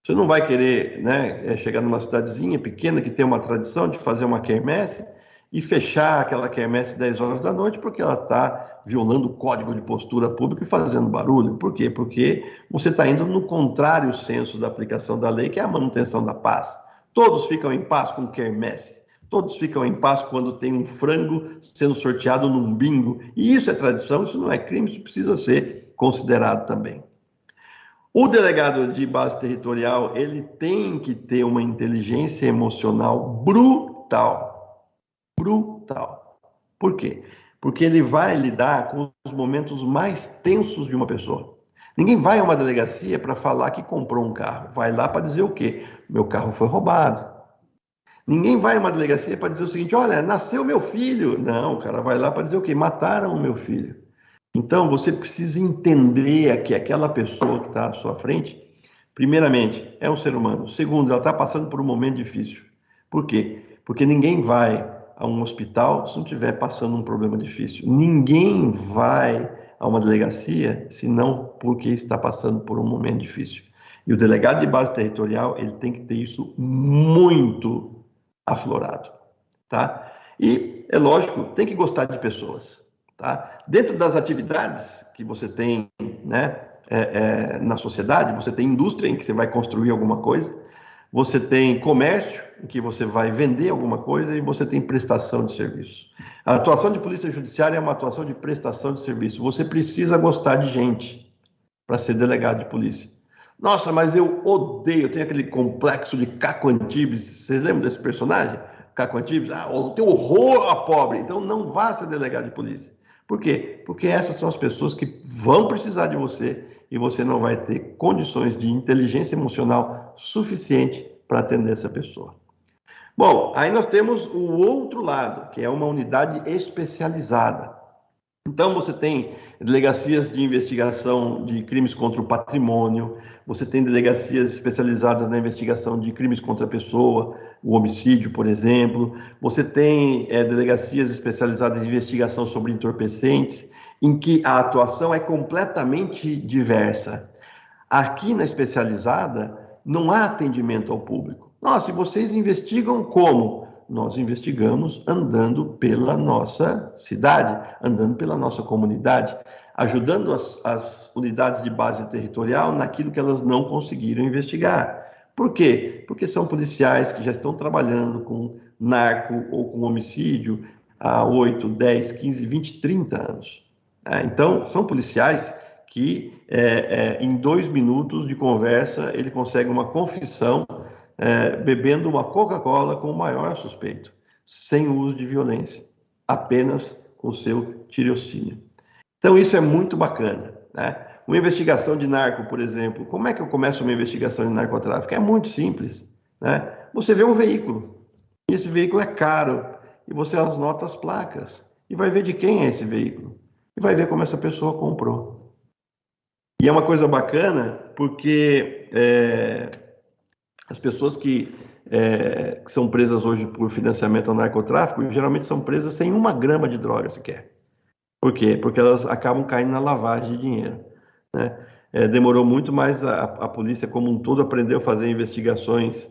Você não vai querer, né, chegar numa cidadezinha pequena que tem uma tradição de fazer uma quermesse e fechar aquela quermesse 10 horas da noite porque ela está violando o código de postura pública e fazendo barulho. Por quê? Porque você está indo no contrário senso da aplicação da lei, que é a manutenção da paz. Todos ficam em paz com quermesse. Todos ficam em paz quando tem um frango sendo sorteado num bingo. E isso é tradição, isso não é crime, isso precisa ser considerado também. O delegado de base territorial, ele tem que ter uma inteligência emocional brutal. Brutal. Por quê? Porque ele vai lidar com os momentos mais tensos de uma pessoa. Ninguém vai a uma delegacia para falar que comprou um carro. Vai lá para dizer o quê? Meu carro foi roubado. Ninguém vai a uma delegacia para dizer o seguinte, olha, nasceu meu filho. Não, o cara vai lá para dizer o quê? Mataram o meu filho. Então, você precisa entender que aquela pessoa que está à sua frente, primeiramente, é um ser humano. Segundo, ela está passando por um momento difícil. Por quê? Porque ninguém vai a um hospital se não estiver passando um problema difícil. Ninguém vai a uma delegacia se não porque está passando por um momento difícil. E o delegado de base territorial, ele tem que ter isso muito aflorado, tá? E, é lógico, tem que gostar de pessoas. Tá? Dentro das atividades que você tem, né, na sociedade, você tem indústria em que você vai construir alguma coisa, você tem comércio em que você vai vender alguma coisa e você tem prestação de serviço. A atuação de polícia judiciária é uma atuação de prestação de serviço. Você precisa gostar de gente para ser delegado de polícia. Nossa, mas eu odeio, eu tenho aquele complexo de Caco Antibes. Vocês lembram desse personagem? Caco Antibes? Eu tenho horror a pobre. Então não vá ser delegado de polícia. Por quê? Porque essas são as pessoas que vão precisar de você e você não vai ter condições de inteligência emocional suficiente para atender essa pessoa. Bom, aí nós temos o outro lado, que é uma unidade especializada. Então, você tem delegacias de investigação de crimes contra o patrimônio, você tem delegacias especializadas na investigação de crimes contra a pessoa, o homicídio, por exemplo. Você tem delegacias especializadas em investigação sobre entorpecentes, em que a atuação é completamente diversa. Aqui na especializada, não há atendimento ao público. Nossa, e vocês investigam como? Nós investigamos andando pela nossa cidade, andando pela nossa comunidade, ajudando as unidades de base territorial naquilo que elas não conseguiram investigar. Por quê? Porque são policiais que já estão trabalhando com narco ou com homicídio há 8, 10, 15, 20, 30 anos. Então, são policiais que em 2 minutos de conversa ele consegue uma confissão bebendo uma Coca-Cola com o maior suspeito, sem uso de violência, apenas com o seu tirocínio. Então isso é muito bacana, né? Uma investigação de narco, por exemplo, como é que eu começo uma investigação de narcotráfico? É muito simples, né? Você vê um veículo, e esse veículo é caro, e você anota as placas, e vai ver de quem é esse veículo, e vai ver como essa pessoa comprou. E é uma coisa bacana, porque as pessoas que são presas hoje por financiamento ao narcotráfico, geralmente são presas sem 1 grama de droga sequer. Por quê? Porque elas acabam caindo na lavagem de dinheiro, né? Demorou muito, mas a polícia como um todo aprendeu a fazer investigações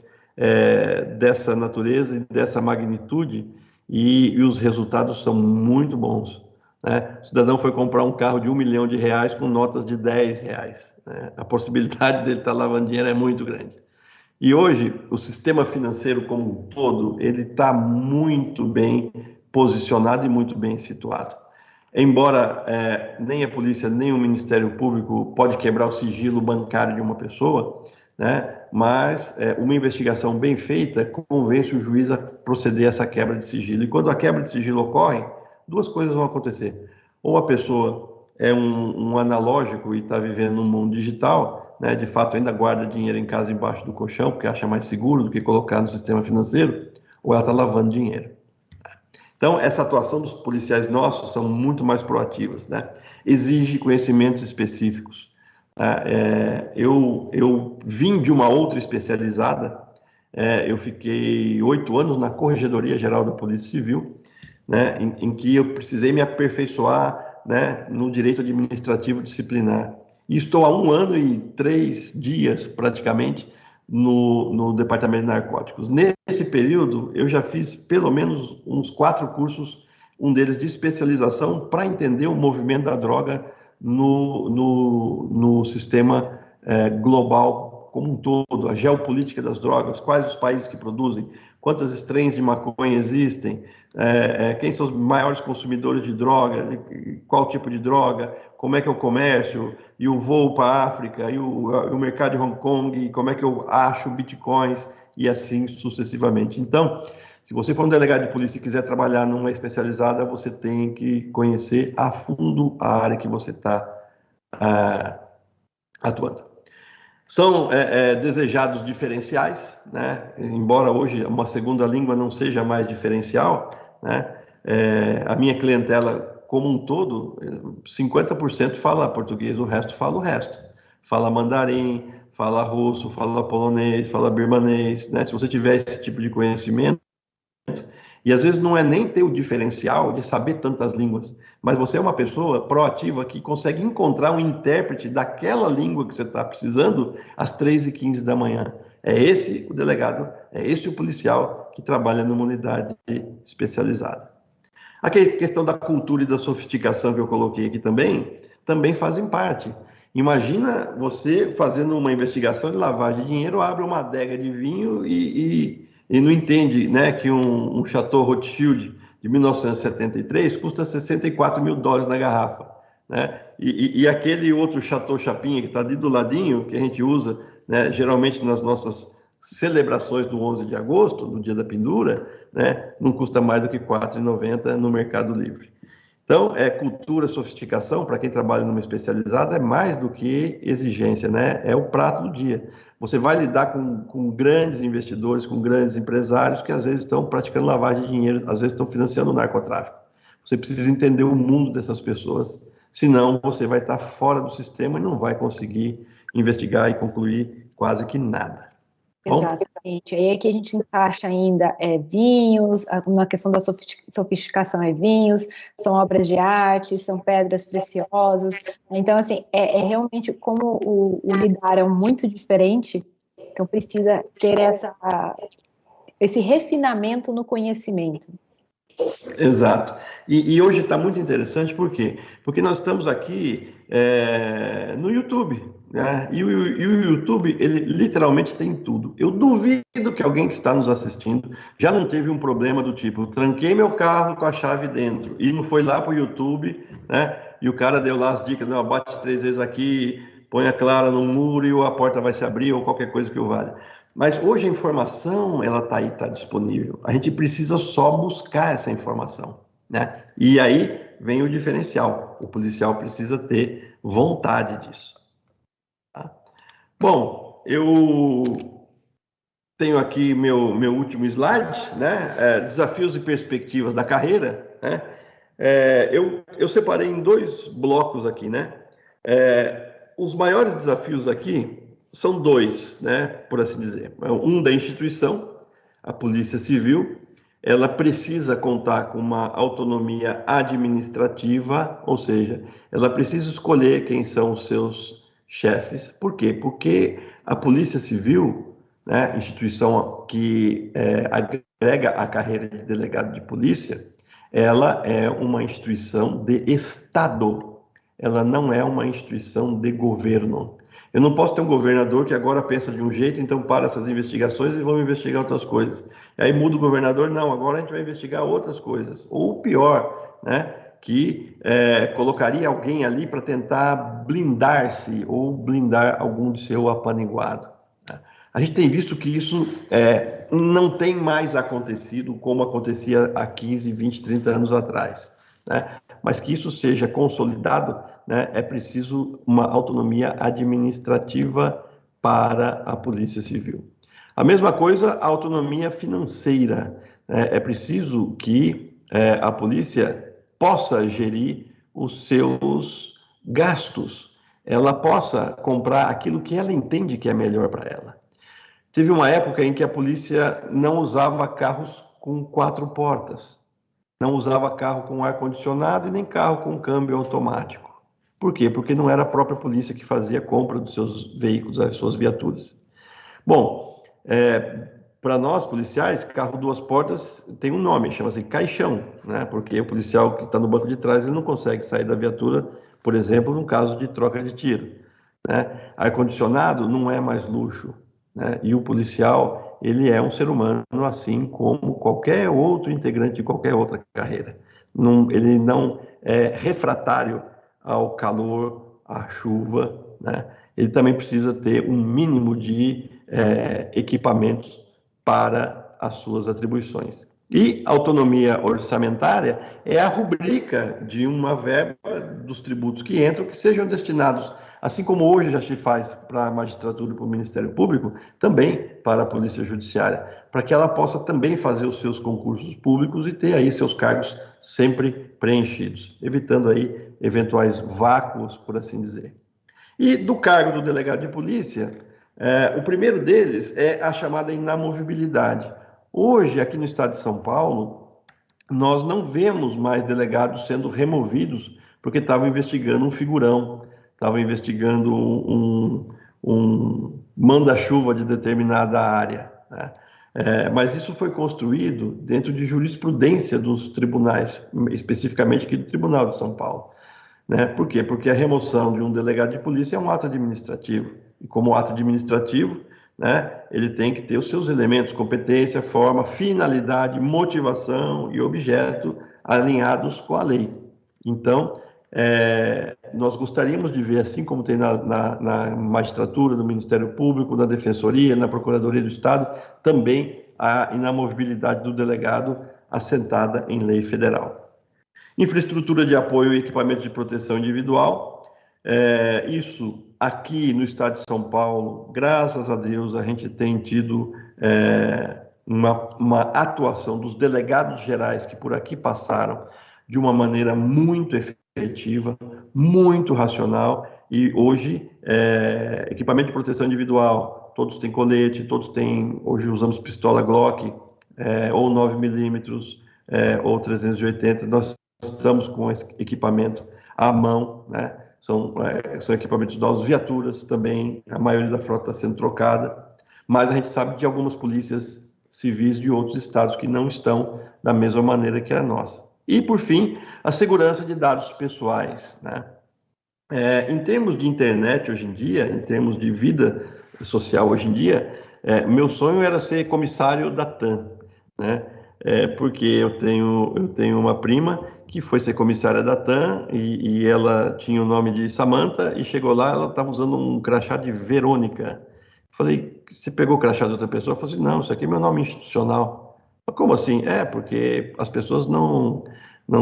dessa natureza e dessa magnitude, e os resultados são muito bons, né? O cidadão foi comprar um carro de R$1 milhão com notas de R$10, né? A possibilidade dele estar lavando dinheiro é muito grande. E hoje, o sistema financeiro como um todo, ele está muito bem posicionado e muito bem situado. Embora nem a polícia, nem o Ministério Público pode quebrar o sigilo bancário de uma pessoa, né? Mas uma investigação bem feita convence o juiz a proceder a essa quebra de sigilo. E quando a quebra de sigilo ocorre, 2 coisas vão acontecer. Ou a pessoa é um analógico e está vivendo no mundo digital, né? De fato ainda guarda dinheiro em casa embaixo do colchão, porque acha mais seguro do que colocar no sistema financeiro, ou ela está lavando dinheiro. Então, essa atuação dos policiais nossos são muito mais proativas, né? Exige conhecimentos específicos. Eu vim de uma outra especializada, eu fiquei 8 anos na Corregedoria Geral da Polícia Civil, né? Em que eu precisei me aperfeiçoar, né, no direito administrativo disciplinar. E estou há 1 ano e 3 dias, praticamente, no Departamento de Narcóticos. Nesse período, eu já fiz pelo menos uns 4 cursos, um deles de especialização, para entender o movimento da droga no sistema global como um todo, a geopolítica das drogas, quais os países que produzem, quantas strains de maconha existem, quem são os maiores consumidores de droga, qual tipo de droga, como é que é o comércio, e o voo para a África, e o mercado de Hong Kong, e como é que eu acho bitcoins, e assim sucessivamente. Então, se você for um delegado de polícia e quiser trabalhar numa especializada, você tem que conhecer a fundo a área que você está atuando. São desejados diferenciais, né? Embora hoje uma segunda língua não seja mais diferencial, né? A minha clientela como um todo, 50% fala português, o resto fala o resto. Fala mandarim, fala russo, fala polonês, fala birmanês, né? Se você tiver esse tipo de conhecimento, e às vezes não é nem ter o diferencial de saber tantas línguas, mas você é uma pessoa proativa que consegue encontrar um intérprete daquela língua que você está precisando às 3h15 da manhã. É esse o delegado, é esse o policial que trabalha numa unidade especializada. A questão da cultura e da sofisticação que eu coloquei aqui também fazem parte. Imagina você fazendo uma investigação de lavagem de dinheiro, abre uma adega de vinho e não entende, né, que um Chateau Rothschild de 1973 custa $64 mil na garrafa, né? E aquele outro Chateau Chapinha que está ali do ladinho, que a gente usa, né, geralmente nas nossas celebrações do 11 de agosto, no dia da pendura, né, não custa mais do que R$ 4,90 no Mercado Livre. Então, cultura, sofisticação, para quem trabalha numa especializada, é mais do que exigência, né? É o prato do dia. Você vai lidar com grandes investidores, com grandes empresários que às vezes estão praticando lavagem de dinheiro, às vezes estão financiando o narcotráfico. Você precisa entender o mundo dessas pessoas, senão você vai estar fora do sistema e não vai conseguir investigar e concluir quase que nada. Bom, Exato. E aí aqui a gente encaixa ainda vinhos, na questão da sofisticação vinhos, são obras de arte, são pedras preciosas. Então, assim, realmente como o lidar é muito diferente, então precisa ter esse refinamento no conhecimento. Exato. E hoje está muito interessante, por quê? Porque nós estamos aqui no YouTube, né? E o YouTube, ele literalmente tem tudo. Eu duvido que alguém que está nos assistindo já não teve um problema do tipo, eu tranquei meu carro com a chave dentro e não foi lá para o YouTube, né? E o cara deu lá as dicas, não, bate 3 vezes aqui, põe a clara no muro e a porta vai se abrir ou qualquer coisa que o valha. Mas hoje a informação, ela está aí, está disponível. A gente precisa só buscar essa informação, né? E aí vem o diferencial. O policial precisa ter vontade disso. Tá? Bom, eu tenho aqui meu último slide, né? Desafios e perspectivas da carreira, né? Eu separei em 2 blocos aqui, né? Os maiores desafios aqui são 2, né, por assim dizer. Um da instituição, a Polícia Civil, ela precisa contar com uma autonomia administrativa, ou seja, ela precisa escolher quem são os seus chefes. Por quê? Porque a Polícia Civil, né, instituição que agrega a carreira de delegado de polícia, ela é uma instituição de Estado, ela não é uma instituição de governo. Eu não posso ter um governador que agora pensa de um jeito, então para essas investigações e vamos investigar outras coisas. Aí muda o governador, não, agora a gente vai investigar outras coisas. Ou pior, né, que colocaria alguém ali para tentar blindar-se ou blindar algum de seu apaniguado. Né? A gente tem visto que isso não tem mais acontecido como acontecia há 15, 20, 30 anos atrás, né? Mas que isso seja consolidado, né, é preciso uma autonomia administrativa para a Polícia Civil. A mesma coisa, a autonomia financeira. Né? É preciso que a polícia possa gerir os seus gastos, ela possa comprar aquilo que ela entende que é melhor para ela. Teve uma época em que a polícia não usava carros com 4 portas. Não usava carro com ar-condicionado e nem carro com câmbio automático. Por quê? Porque não era a própria polícia que fazia a compra dos seus veículos, as suas viaturas. Bom, para nós policiais, carro 2 portas tem um nome, chama-se caixão, né? Porque o policial que está no banco de trás ele não consegue sair da viatura, por exemplo, num caso de troca de tiro. Né? Ar-condicionado não é mais luxo, né? E o policial ele é um ser humano, assim como qualquer outro integrante de qualquer outra carreira. Ele não é refratário ao calor, à chuva, né? Ele também precisa ter um mínimo de equipamentos para as suas atribuições. E autonomia orçamentária é a rubrica de uma verba dos tributos que entram, que sejam destinados, assim como hoje já se faz para a magistratura e para o Ministério Público, também para a Polícia Judiciária, para que ela possa também fazer os seus concursos públicos e ter aí seus cargos sempre preenchidos, evitando aí eventuais vácuos, por assim dizer. E do cargo do delegado de polícia, o primeiro deles é a chamada inamovibilidade. Hoje, aqui no estado de São Paulo, nós não vemos mais delegados sendo removidos porque estavam investigando um figurão, estavam investigando um manda-chuva de determinada área, né? Mas isso foi construído dentro de jurisprudência dos tribunais, especificamente aqui do Tribunal de São Paulo. Né? Por quê? Porque a remoção de um delegado de polícia é um ato administrativo. E como ato administrativo, né, ele tem que ter os seus elementos, competência, forma, finalidade, motivação e objeto alinhados com a lei. Então, nós gostaríamos de ver, assim como tem na magistratura, no Ministério Público, na Defensoria, na Procuradoria do Estado, também a inamovibilidade do delegado assentada em lei federal. Infraestrutura de apoio e equipamento de proteção individual. Isso aqui no estado de São Paulo, graças a Deus, a gente tem tido uma atuação dos delegados gerais que por aqui passaram de uma maneira muito efetiva, muito racional, e hoje equipamento de proteção individual, todos têm colete, todos têm, hoje usamos pistola Glock, ou 9mm, ou 380, nós estamos com esse equipamento à mão, né? São equipamentos novos, viaturas também, a maioria da frota está sendo trocada, mas a gente sabe de algumas polícias civis de outros estados que não estão da mesma maneira que a nossa. E, por fim, a segurança de dados pessoais, né? Em termos de internet hoje em dia, em termos de vida social hoje em dia, meu sonho era ser comissário da TAM, né? Porque eu tenho uma prima que foi ser comissária da TAM e ela tinha o nome de Samantha e chegou lá, ela estava usando um crachá de Verônica. Falei, você pegou o crachá de outra pessoa? Eu falei assim, não, isso aqui é meu nome institucional. Como assim? Porque as pessoas não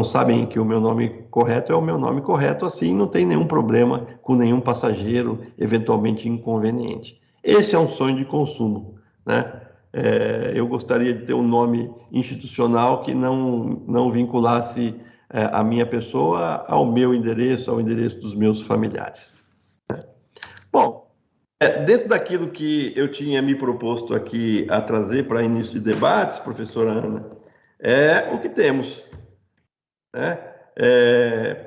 sabem que o meu nome correto é o meu nome correto, assim não tem nenhum problema com nenhum passageiro eventualmente inconveniente. Esse é um sonho de consumo, né? Eu gostaria de ter um nome institucional que não vinculasse a minha pessoa ao meu endereço, ao endereço dos meus familiares. Bom, dentro daquilo que eu tinha me proposto aqui a trazer para início de debates, professora Ana, é o que temos, né?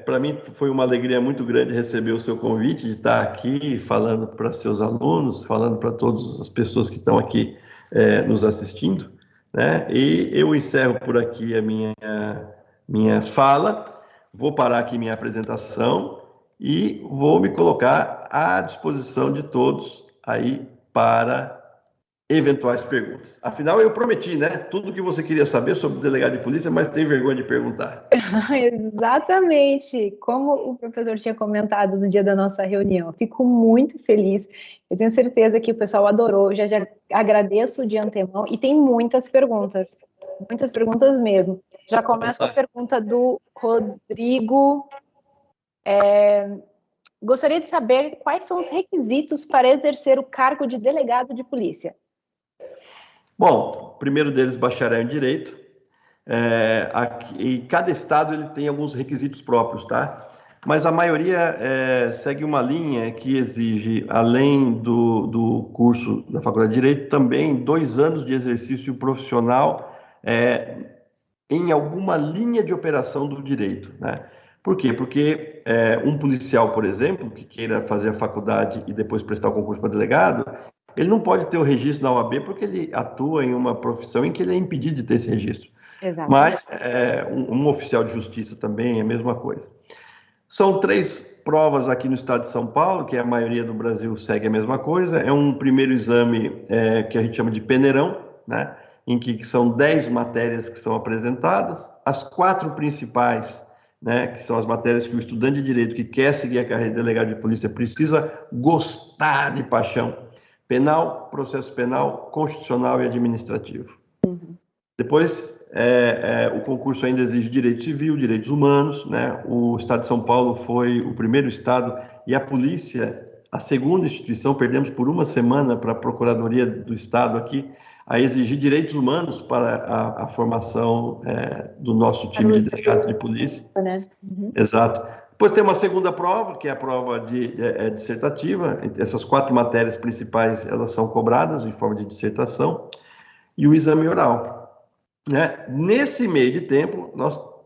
Para mim foi uma alegria muito grande receber o seu convite de estar aqui falando para seus alunos, falando para todas as pessoas que estão aqui nos assistindo, né? E eu encerro por aqui a minha fala, vou parar aqui minha apresentação e vou me colocar à disposição de todos aí para eventuais perguntas. Afinal, eu prometi, né? Tudo que você queria saber sobre o delegado de polícia, mas tem vergonha de perguntar. Exatamente, como o professor tinha comentado no dia da nossa reunião. Fico muito feliz. Eu tenho certeza que o pessoal adorou. Já agradeço de antemão e tem muitas perguntas mesmo. Já começo com a pergunta do Rodrigo. Gostaria de saber quais são os requisitos para exercer o cargo de delegado de polícia. Bom, o primeiro deles, bacharel em Direito. E cada estado ele tem alguns requisitos próprios, tá? Mas a maioria segue uma linha que exige, além do curso da Faculdade de Direito, também 2 anos de exercício profissional em alguma linha de operação do direito, né? Por quê? Porque um policial, por exemplo, que queira fazer a faculdade e depois prestar o concurso para delegado, ele não pode ter o registro da OAB porque ele atua em uma profissão em que ele é impedido de ter esse registro. Exato. Mas um oficial de justiça também é a mesma coisa. São 3 provas aqui no estado de São Paulo, que a maioria do Brasil segue a mesma coisa. É um primeiro exame que a gente chama de peneirão, né? Em que são 10 matérias que são apresentadas. As 4 principais, né, que são as matérias que o estudante de direito que quer seguir a carreira de delegado de polícia precisa gostar de paixão: penal, processo penal, constitucional e administrativo. Uhum. Depois, o concurso ainda exige direito civil, direitos humanos, né? O estado de São Paulo foi o primeiro estado e a polícia, a segunda instituição, perdemos por uma semana para a Procuradoria do Estado aqui, a exigir direitos humanos para a formação do nosso time de delegados de polícia. Uhum. Exato. Depois tem uma segunda prova, que é a prova dissertativa. Essas 4 matérias principais, elas são cobradas em forma de dissertação. E o exame oral, né? Nesse meio de tempo,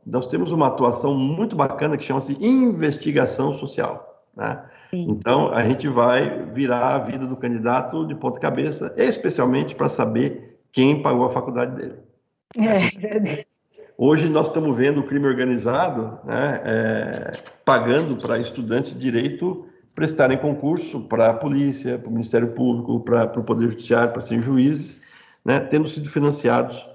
nós temos uma atuação muito bacana que chama-se investigação social, né? Então, a gente vai virar a vida do candidato de ponta cabeça, especialmente para saber quem pagou a faculdade dele. Hoje nós estamos vendo o crime organizado, né, pagando para estudantes de direito prestarem concurso para a polícia, para o Ministério Público, para o Poder Judiciário, para serem juízes, né, tendo sido financiados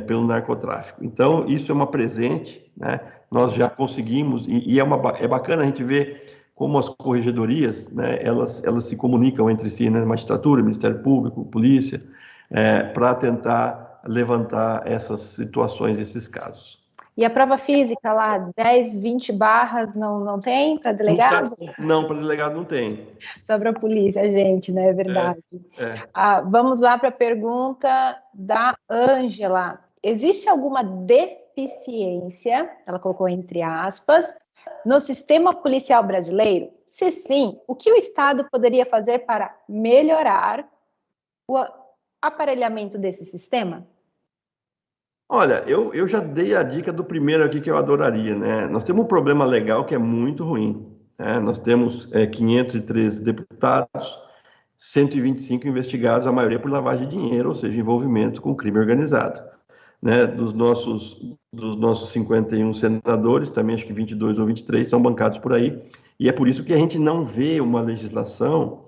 pelo narcotráfico. Então, isso é uma presente, né? Nós já conseguimos, e é bacana a gente ver como as corregedorias, né, elas se comunicam entre si, né, magistratura, Ministério Público, polícia, para tentar levantar essas situações, esses casos. E a prova física lá, 10, 20 barras, não tem para delegado? Não, para delegado não tem. Só para a polícia, gente, né? É verdade. Vamos lá para a pergunta da Ângela. Existe alguma deficiência, ela colocou entre aspas, no sistema policial brasileiro? Se sim, o que o Estado poderia fazer para melhorar o aparelhamento desse sistema? Olha, eu já dei a dica do primeiro aqui que eu adoraria, né? Nós temos um problema legal que é muito ruim, né? Nós temos 513 deputados, 125 investigados, a maioria por lavagem de dinheiro, ou seja, envolvimento com crime organizado, né? Dos nossos 51 senadores, também acho que 22 ou 23 são bancados por aí, e é por isso que a gente não vê uma legislação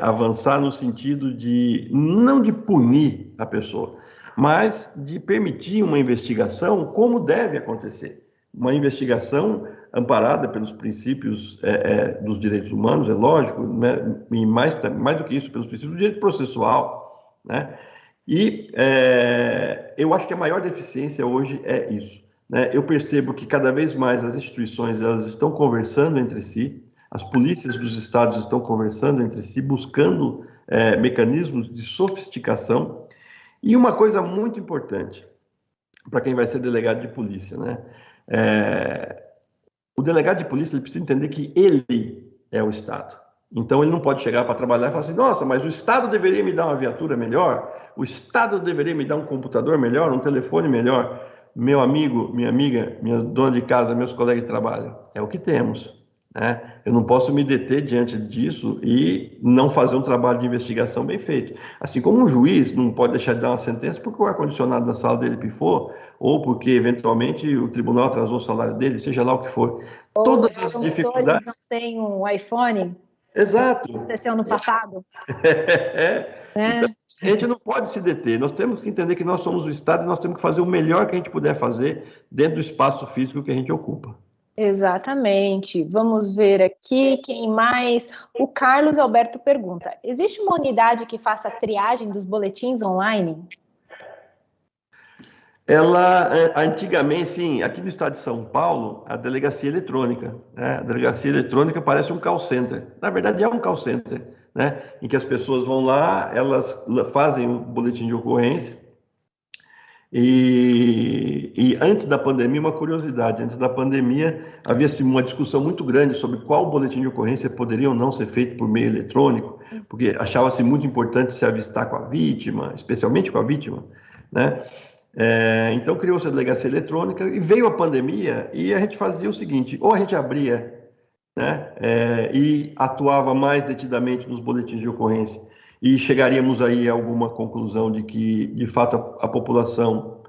avançar no sentido de, não de punir a pessoa, mas de permitir uma investigação como deve acontecer. Uma investigação amparada pelos princípios dos direitos humanos, é lógico, né? E mais do que isso, pelos princípios do direito processual, né? E eu acho que a maior deficiência hoje é isso, né? Eu percebo que cada vez mais as instituições elas estão conversando entre si, as polícias dos estados estão conversando entre si, buscando mecanismos de sofisticação. E uma coisa muito importante para quem vai ser delegado de polícia, né? O delegado de polícia ele precisa entender que ele é o Estado. Então ele não pode chegar para trabalhar e falar assim, nossa, mas o Estado deveria me dar uma viatura melhor, o Estado deveria me dar um computador melhor, um telefone melhor. Meu amigo, minha amiga, minha dona de casa, meus colegas de trabalho, é o que temos, né? Eu não posso me deter diante disso e não fazer um trabalho de investigação bem feito. Assim como um juiz não pode deixar de dar uma sentença porque o ar-condicionado da sala dele pifou, ou porque, eventualmente, o tribunal atrasou o salário dele, seja lá o que for. Ou todas as dificuldades... não tem um iPhone? Exato. Aconteceu no passado? Então, a gente não pode se deter. Nós temos que entender que nós somos o Estado e nós temos que fazer o melhor que a gente puder fazer dentro do espaço físico que a gente ocupa. Exatamente. Vamos ver aqui quem mais. O Carlos Alberto pergunta: existe uma unidade que faça a triagem dos boletins online? Antigamente, sim, aqui no estado de São Paulo, a delegacia eletrônica, né? A delegacia eletrônica parece um call center. Na verdade, é um call center, né? Em que as pessoas vão lá, elas fazem o boletim de ocorrência. E antes da pandemia, uma curiosidade, antes da pandemia havia-se uma discussão muito grande sobre qual boletim de ocorrência poderia ou não ser feito por meio eletrônico, porque achava-se muito importante se avistar com a vítima, especialmente com a vítima, né? Então criou-se a delegacia eletrônica e veio a pandemia e a gente fazia o seguinte, ou a gente abria, né, e atuava mais detidamente nos boletins de ocorrência, e chegaríamos aí a alguma conclusão de que, de fato, a população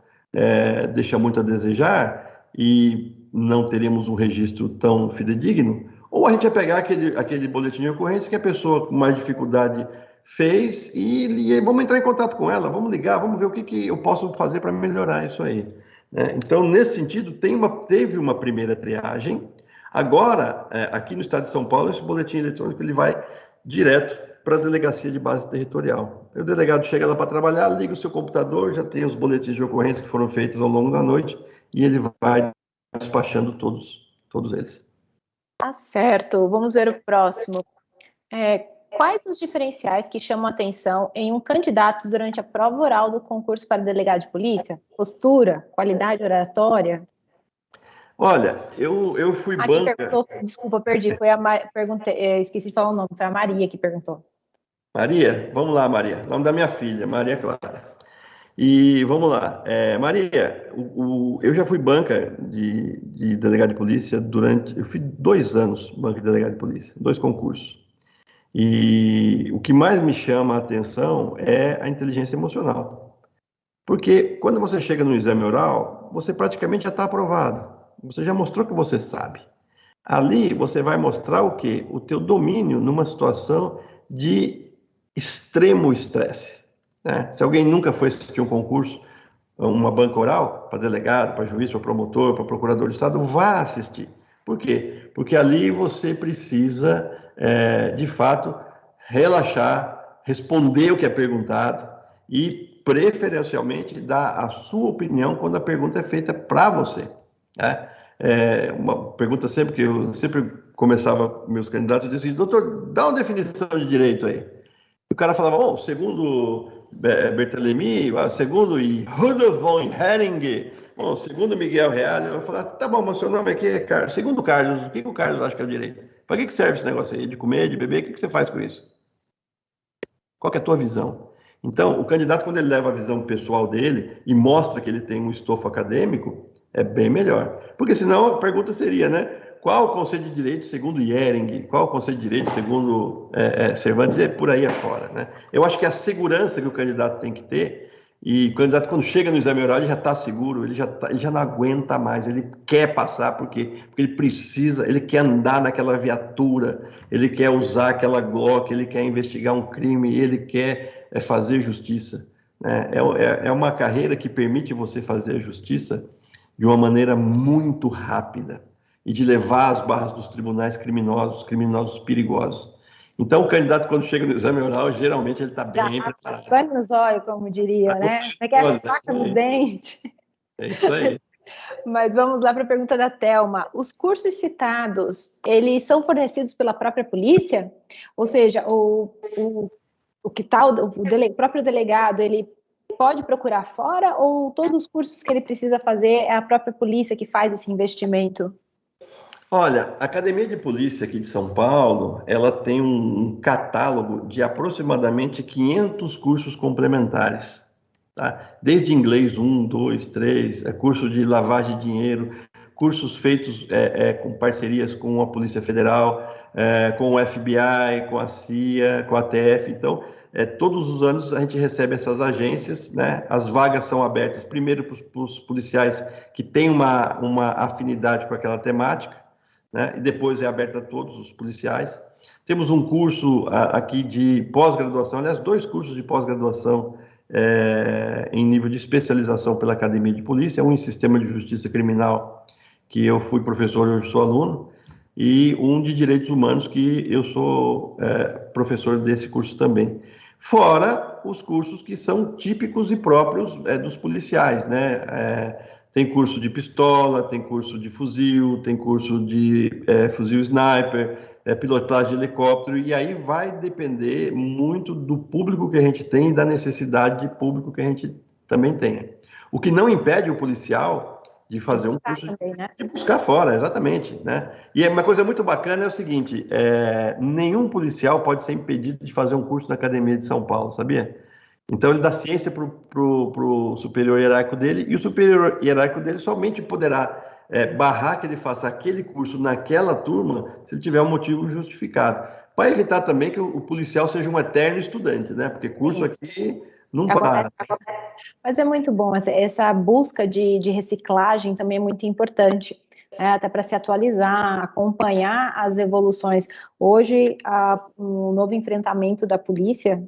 deixa muito a desejar e não teríamos um registro tão fidedigno, ou a gente ia pegar aquele boletim de ocorrência que a pessoa com mais dificuldade fez e vamos entrar em contato com ela, vamos ligar, vamos ver o que eu posso fazer para melhorar isso aí, né? Então, nesse sentido, teve uma primeira triagem. Agora, aqui no estado de São Paulo, esse boletim eletrônico ele vai direto para a delegacia de base territorial. O delegado chega lá para trabalhar, liga o seu computador, já tem os boletins de ocorrência que foram feitos ao longo da noite e ele vai despachando todos eles. Tá certo. Vamos ver o próximo. Quais os diferenciais que chamam a atenção em um candidato durante a prova oral do concurso para delegado de polícia? Postura, qualidade oratória? Olha, eu fui banca... Desculpa, perdi. Esqueci de falar o nome. Foi a Maria que perguntou. Maria? Vamos lá, Maria. Nome da minha filha, Maria Clara. E vamos lá. Maria, eu já fui banca de delegado de polícia eu fui 2 anos banca de delegado de polícia, 2 concursos. E o que mais me chama a atenção é a inteligência emocional. Porque quando você chega no exame oral, você praticamente já está aprovado. Você já mostrou que você sabe. Ali você vai mostrar o quê? O teu domínio numa situação de extremo estresse, né? Se alguém nunca foi assistir um concurso, uma banca oral, para delegado, para juiz, para promotor, para procurador de Estado, vá assistir. Por quê? Porque ali você precisa... de fato, relaxar, responder o que é perguntado e, preferencialmente, dar a sua opinião quando a pergunta é feita para você, né? Uma pergunta sempre que eu sempre começava meus candidatos, eu dizia, doutor, dá uma definição de direito aí. O cara falava, bom, segundo Bertolini, segundo Rudolf von Hering, bom, segundo Miguel Reale, eu falava, tá bom, mas seu nome aqui é Carlos. Segundo Carlos, o que o Carlos acha que é o direito? Para que serve esse negócio aí? De comer, de beber? O que você faz com isso? Qual que é a tua visão? Então, o candidato, quando ele leva a visão pessoal dele e mostra que ele tem um estofo acadêmico, é bem melhor. Porque senão a pergunta seria, né? Qual o conceito de direito segundo Hering? Qual o conceito de direito segundo Cervantes? E por aí afora, né? Eu acho que a segurança que o candidato tem que ter, e o candidato, quando chega no exame oral, ele já está seguro, ele já não aguenta mais, ele quer passar, porque ele precisa, ele quer andar naquela viatura, ele quer usar aquela Glock, ele quer investigar um crime, ele quer fazer justiça, né? É uma carreira que permite você fazer a justiça de uma maneira muito rápida e de levar às barras dos tribunais criminosos perigosos. Então, o candidato, quando chega no exame oral, geralmente ele está bem preparado. Sangue nos olhos, como diria, né? Você quer faca no dente. É isso aí. Mas vamos lá para a pergunta da Thelma. Os cursos citados, eles são fornecidos pela própria polícia? Ou seja, o próprio delegado, ele pode procurar fora, ou todos os cursos que ele precisa fazer é a própria polícia que faz esse investimento? Olha, a Academia de Polícia aqui de São Paulo, ela tem um catálogo de aproximadamente 500 cursos complementares, tá? Desde inglês 1, 2, 3, curso de lavagem de dinheiro, cursos feitos com parcerias com a Polícia Federal, com o FBI, com a CIA, com a ATF. Então, todos os anos a gente recebe essas agências, né? As vagas são abertas primeiro para os policiais que têm uma afinidade com aquela temática, né? E depois é aberto a todos os policiais. Temos um curso aqui de pós-graduação, aliás, 2 cursos de pós-graduação em nível de especialização pela Academia de Polícia, um em Sistema de Justiça Criminal, que eu fui professor e hoje sou aluno, e um de Direitos Humanos, que eu sou professor desse curso também. Fora os cursos que são típicos e próprios dos policiais, né? Tem curso de pistola, tem curso de fuzil, tem curso de fuzil sniper, pilotagem de helicóptero, e aí vai depender muito do público que a gente tem e da necessidade de público que a gente também tenha. O que não impede o policial de fazer um curso também, né? De buscar fora, exatamente, né? E uma coisa muito bacana é o seguinte, nenhum policial pode ser impedido de fazer um curso na Academia de São Paulo, sabia? Então, ele dá ciência para o superior hierárquico dele, e o superior hierárquico dele somente poderá barrar que ele faça aquele curso naquela turma se ele tiver um motivo justificado. Para evitar também que o policial seja um eterno estudante, né? Porque curso aqui não para. Mas é muito bom, essa busca de reciclagem também é muito importante, até para se atualizar, acompanhar as evoluções. Hoje, o novo enfrentamento da polícia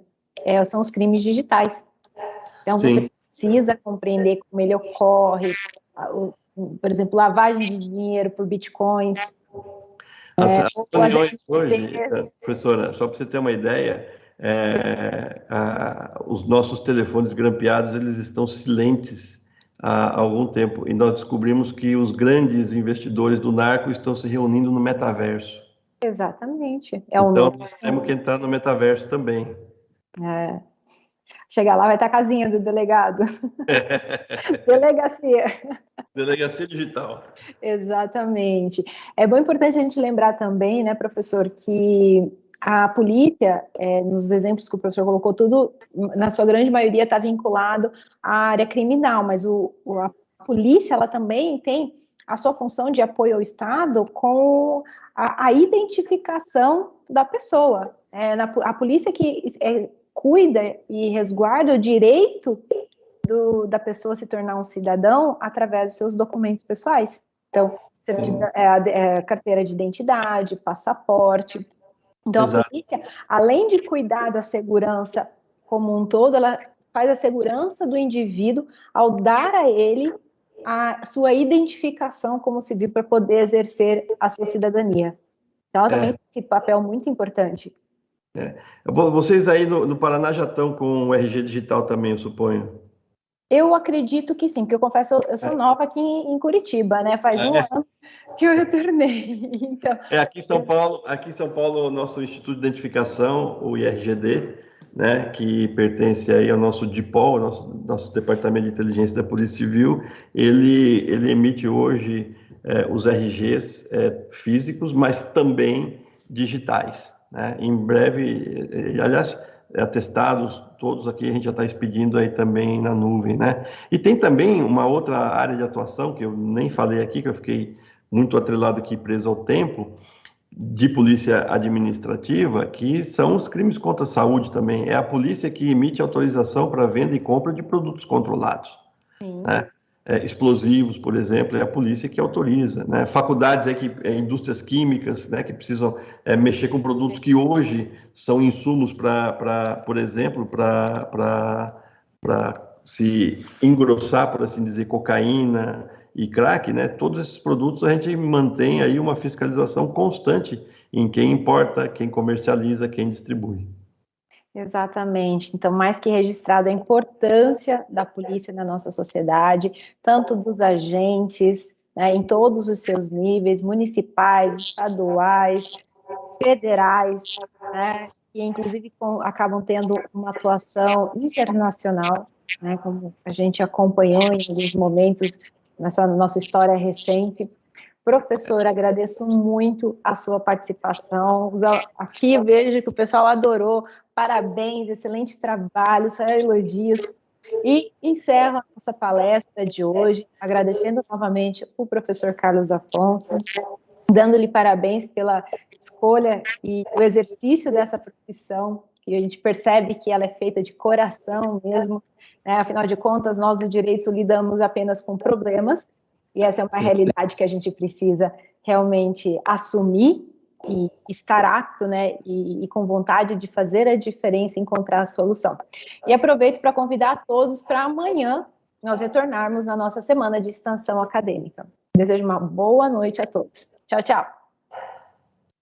são os crimes digitais. Então, Sim. Você precisa compreender como ele ocorre, por exemplo, lavagem de dinheiro por bitcoins. As reuniões hoje, professora, só para você ter uma ideia, os nossos telefones grampeados, eles estão silentes há algum tempo, e nós descobrimos que os grandes investidores do narco estão se reunindo no metaverso. Exatamente. Então, nós temos que entrar no metaverso também. Chegar lá, vai estar a casinha do delegado. Delegacia. Delegacia digital. Exatamente. É bem importante a gente lembrar também, né, professor, que a polícia, nos exemplos que o professor colocou, tudo, na sua grande maioria, está vinculado à área criminal, mas a polícia, ela também tem a sua função de apoio ao Estado com a identificação da pessoa. A polícia que cuida e resguarda o direito da pessoa se tornar um cidadão através dos seus documentos pessoais. Então, carteira de identidade, passaporte. Então, Exato. A polícia, além de cuidar da segurança como um todo, ela faz a segurança do indivíduo ao dar a ele a sua identificação como civil para poder exercer a sua cidadania. Então, ela também tem esse papel muito importante. Vocês aí no Paraná já estão com o RG digital também, eu suponho? Eu acredito que sim, porque eu confesso, eu sou nova aqui em Curitiba, né? Faz um ano que eu retornei. Então... Aqui em São Paulo, o nosso Instituto de Identificação, o IRGD, né, que pertence aí ao nosso DIPOL, nosso Departamento de Inteligência da Polícia Civil, ele emite hoje os RGs físicos, mas também digitais, né? Em breve, aliás, atestados, todos aqui a gente já está expedindo aí também na nuvem, né? E tem também uma outra área de atuação, que eu nem falei aqui, que eu fiquei muito atrelado aqui, preso ao tempo, de polícia administrativa, que são os crimes contra a saúde também. É a polícia que emite autorização para venda e compra de produtos controlados. Sim. Né? Explosivos, por exemplo, é a polícia que autoriza. Né? Faculdades, indústrias químicas, né, que precisam mexer com produtos que hoje são insumos por exemplo, para se engrossar, por assim dizer, cocaína e crack, né? Todos esses produtos a gente mantém aí uma fiscalização constante em quem importa, quem comercializa, quem distribui. Exatamente. Então, mais que registrado a importância da polícia na nossa sociedade, tanto dos agentes, né, em todos os seus níveis, municipais, estaduais, federais, né, que inclusive acabam tendo uma atuação internacional, né, como a gente acompanhou em alguns momentos nessa nossa história recente. Professor, agradeço muito a sua participação. Aqui vejo que o pessoal adorou. Parabéns, excelente trabalho, só elogios. E encerro a nossa palestra de hoje, agradecendo novamente o professor Carlos Afonso, dando-lhe parabéns pela escolha e o exercício dessa profissão, que a gente percebe que ela é feita de coração mesmo, né? Afinal de contas, nós do direito lidamos apenas com problemas, e essa é uma realidade que a gente precisa realmente assumir e estar apto, né, e com vontade de fazer a diferença e encontrar a solução. E aproveito para convidar a todos para amanhã nós retornarmos na nossa semana de extensão acadêmica. Desejo uma boa noite a todos. Tchau, tchau.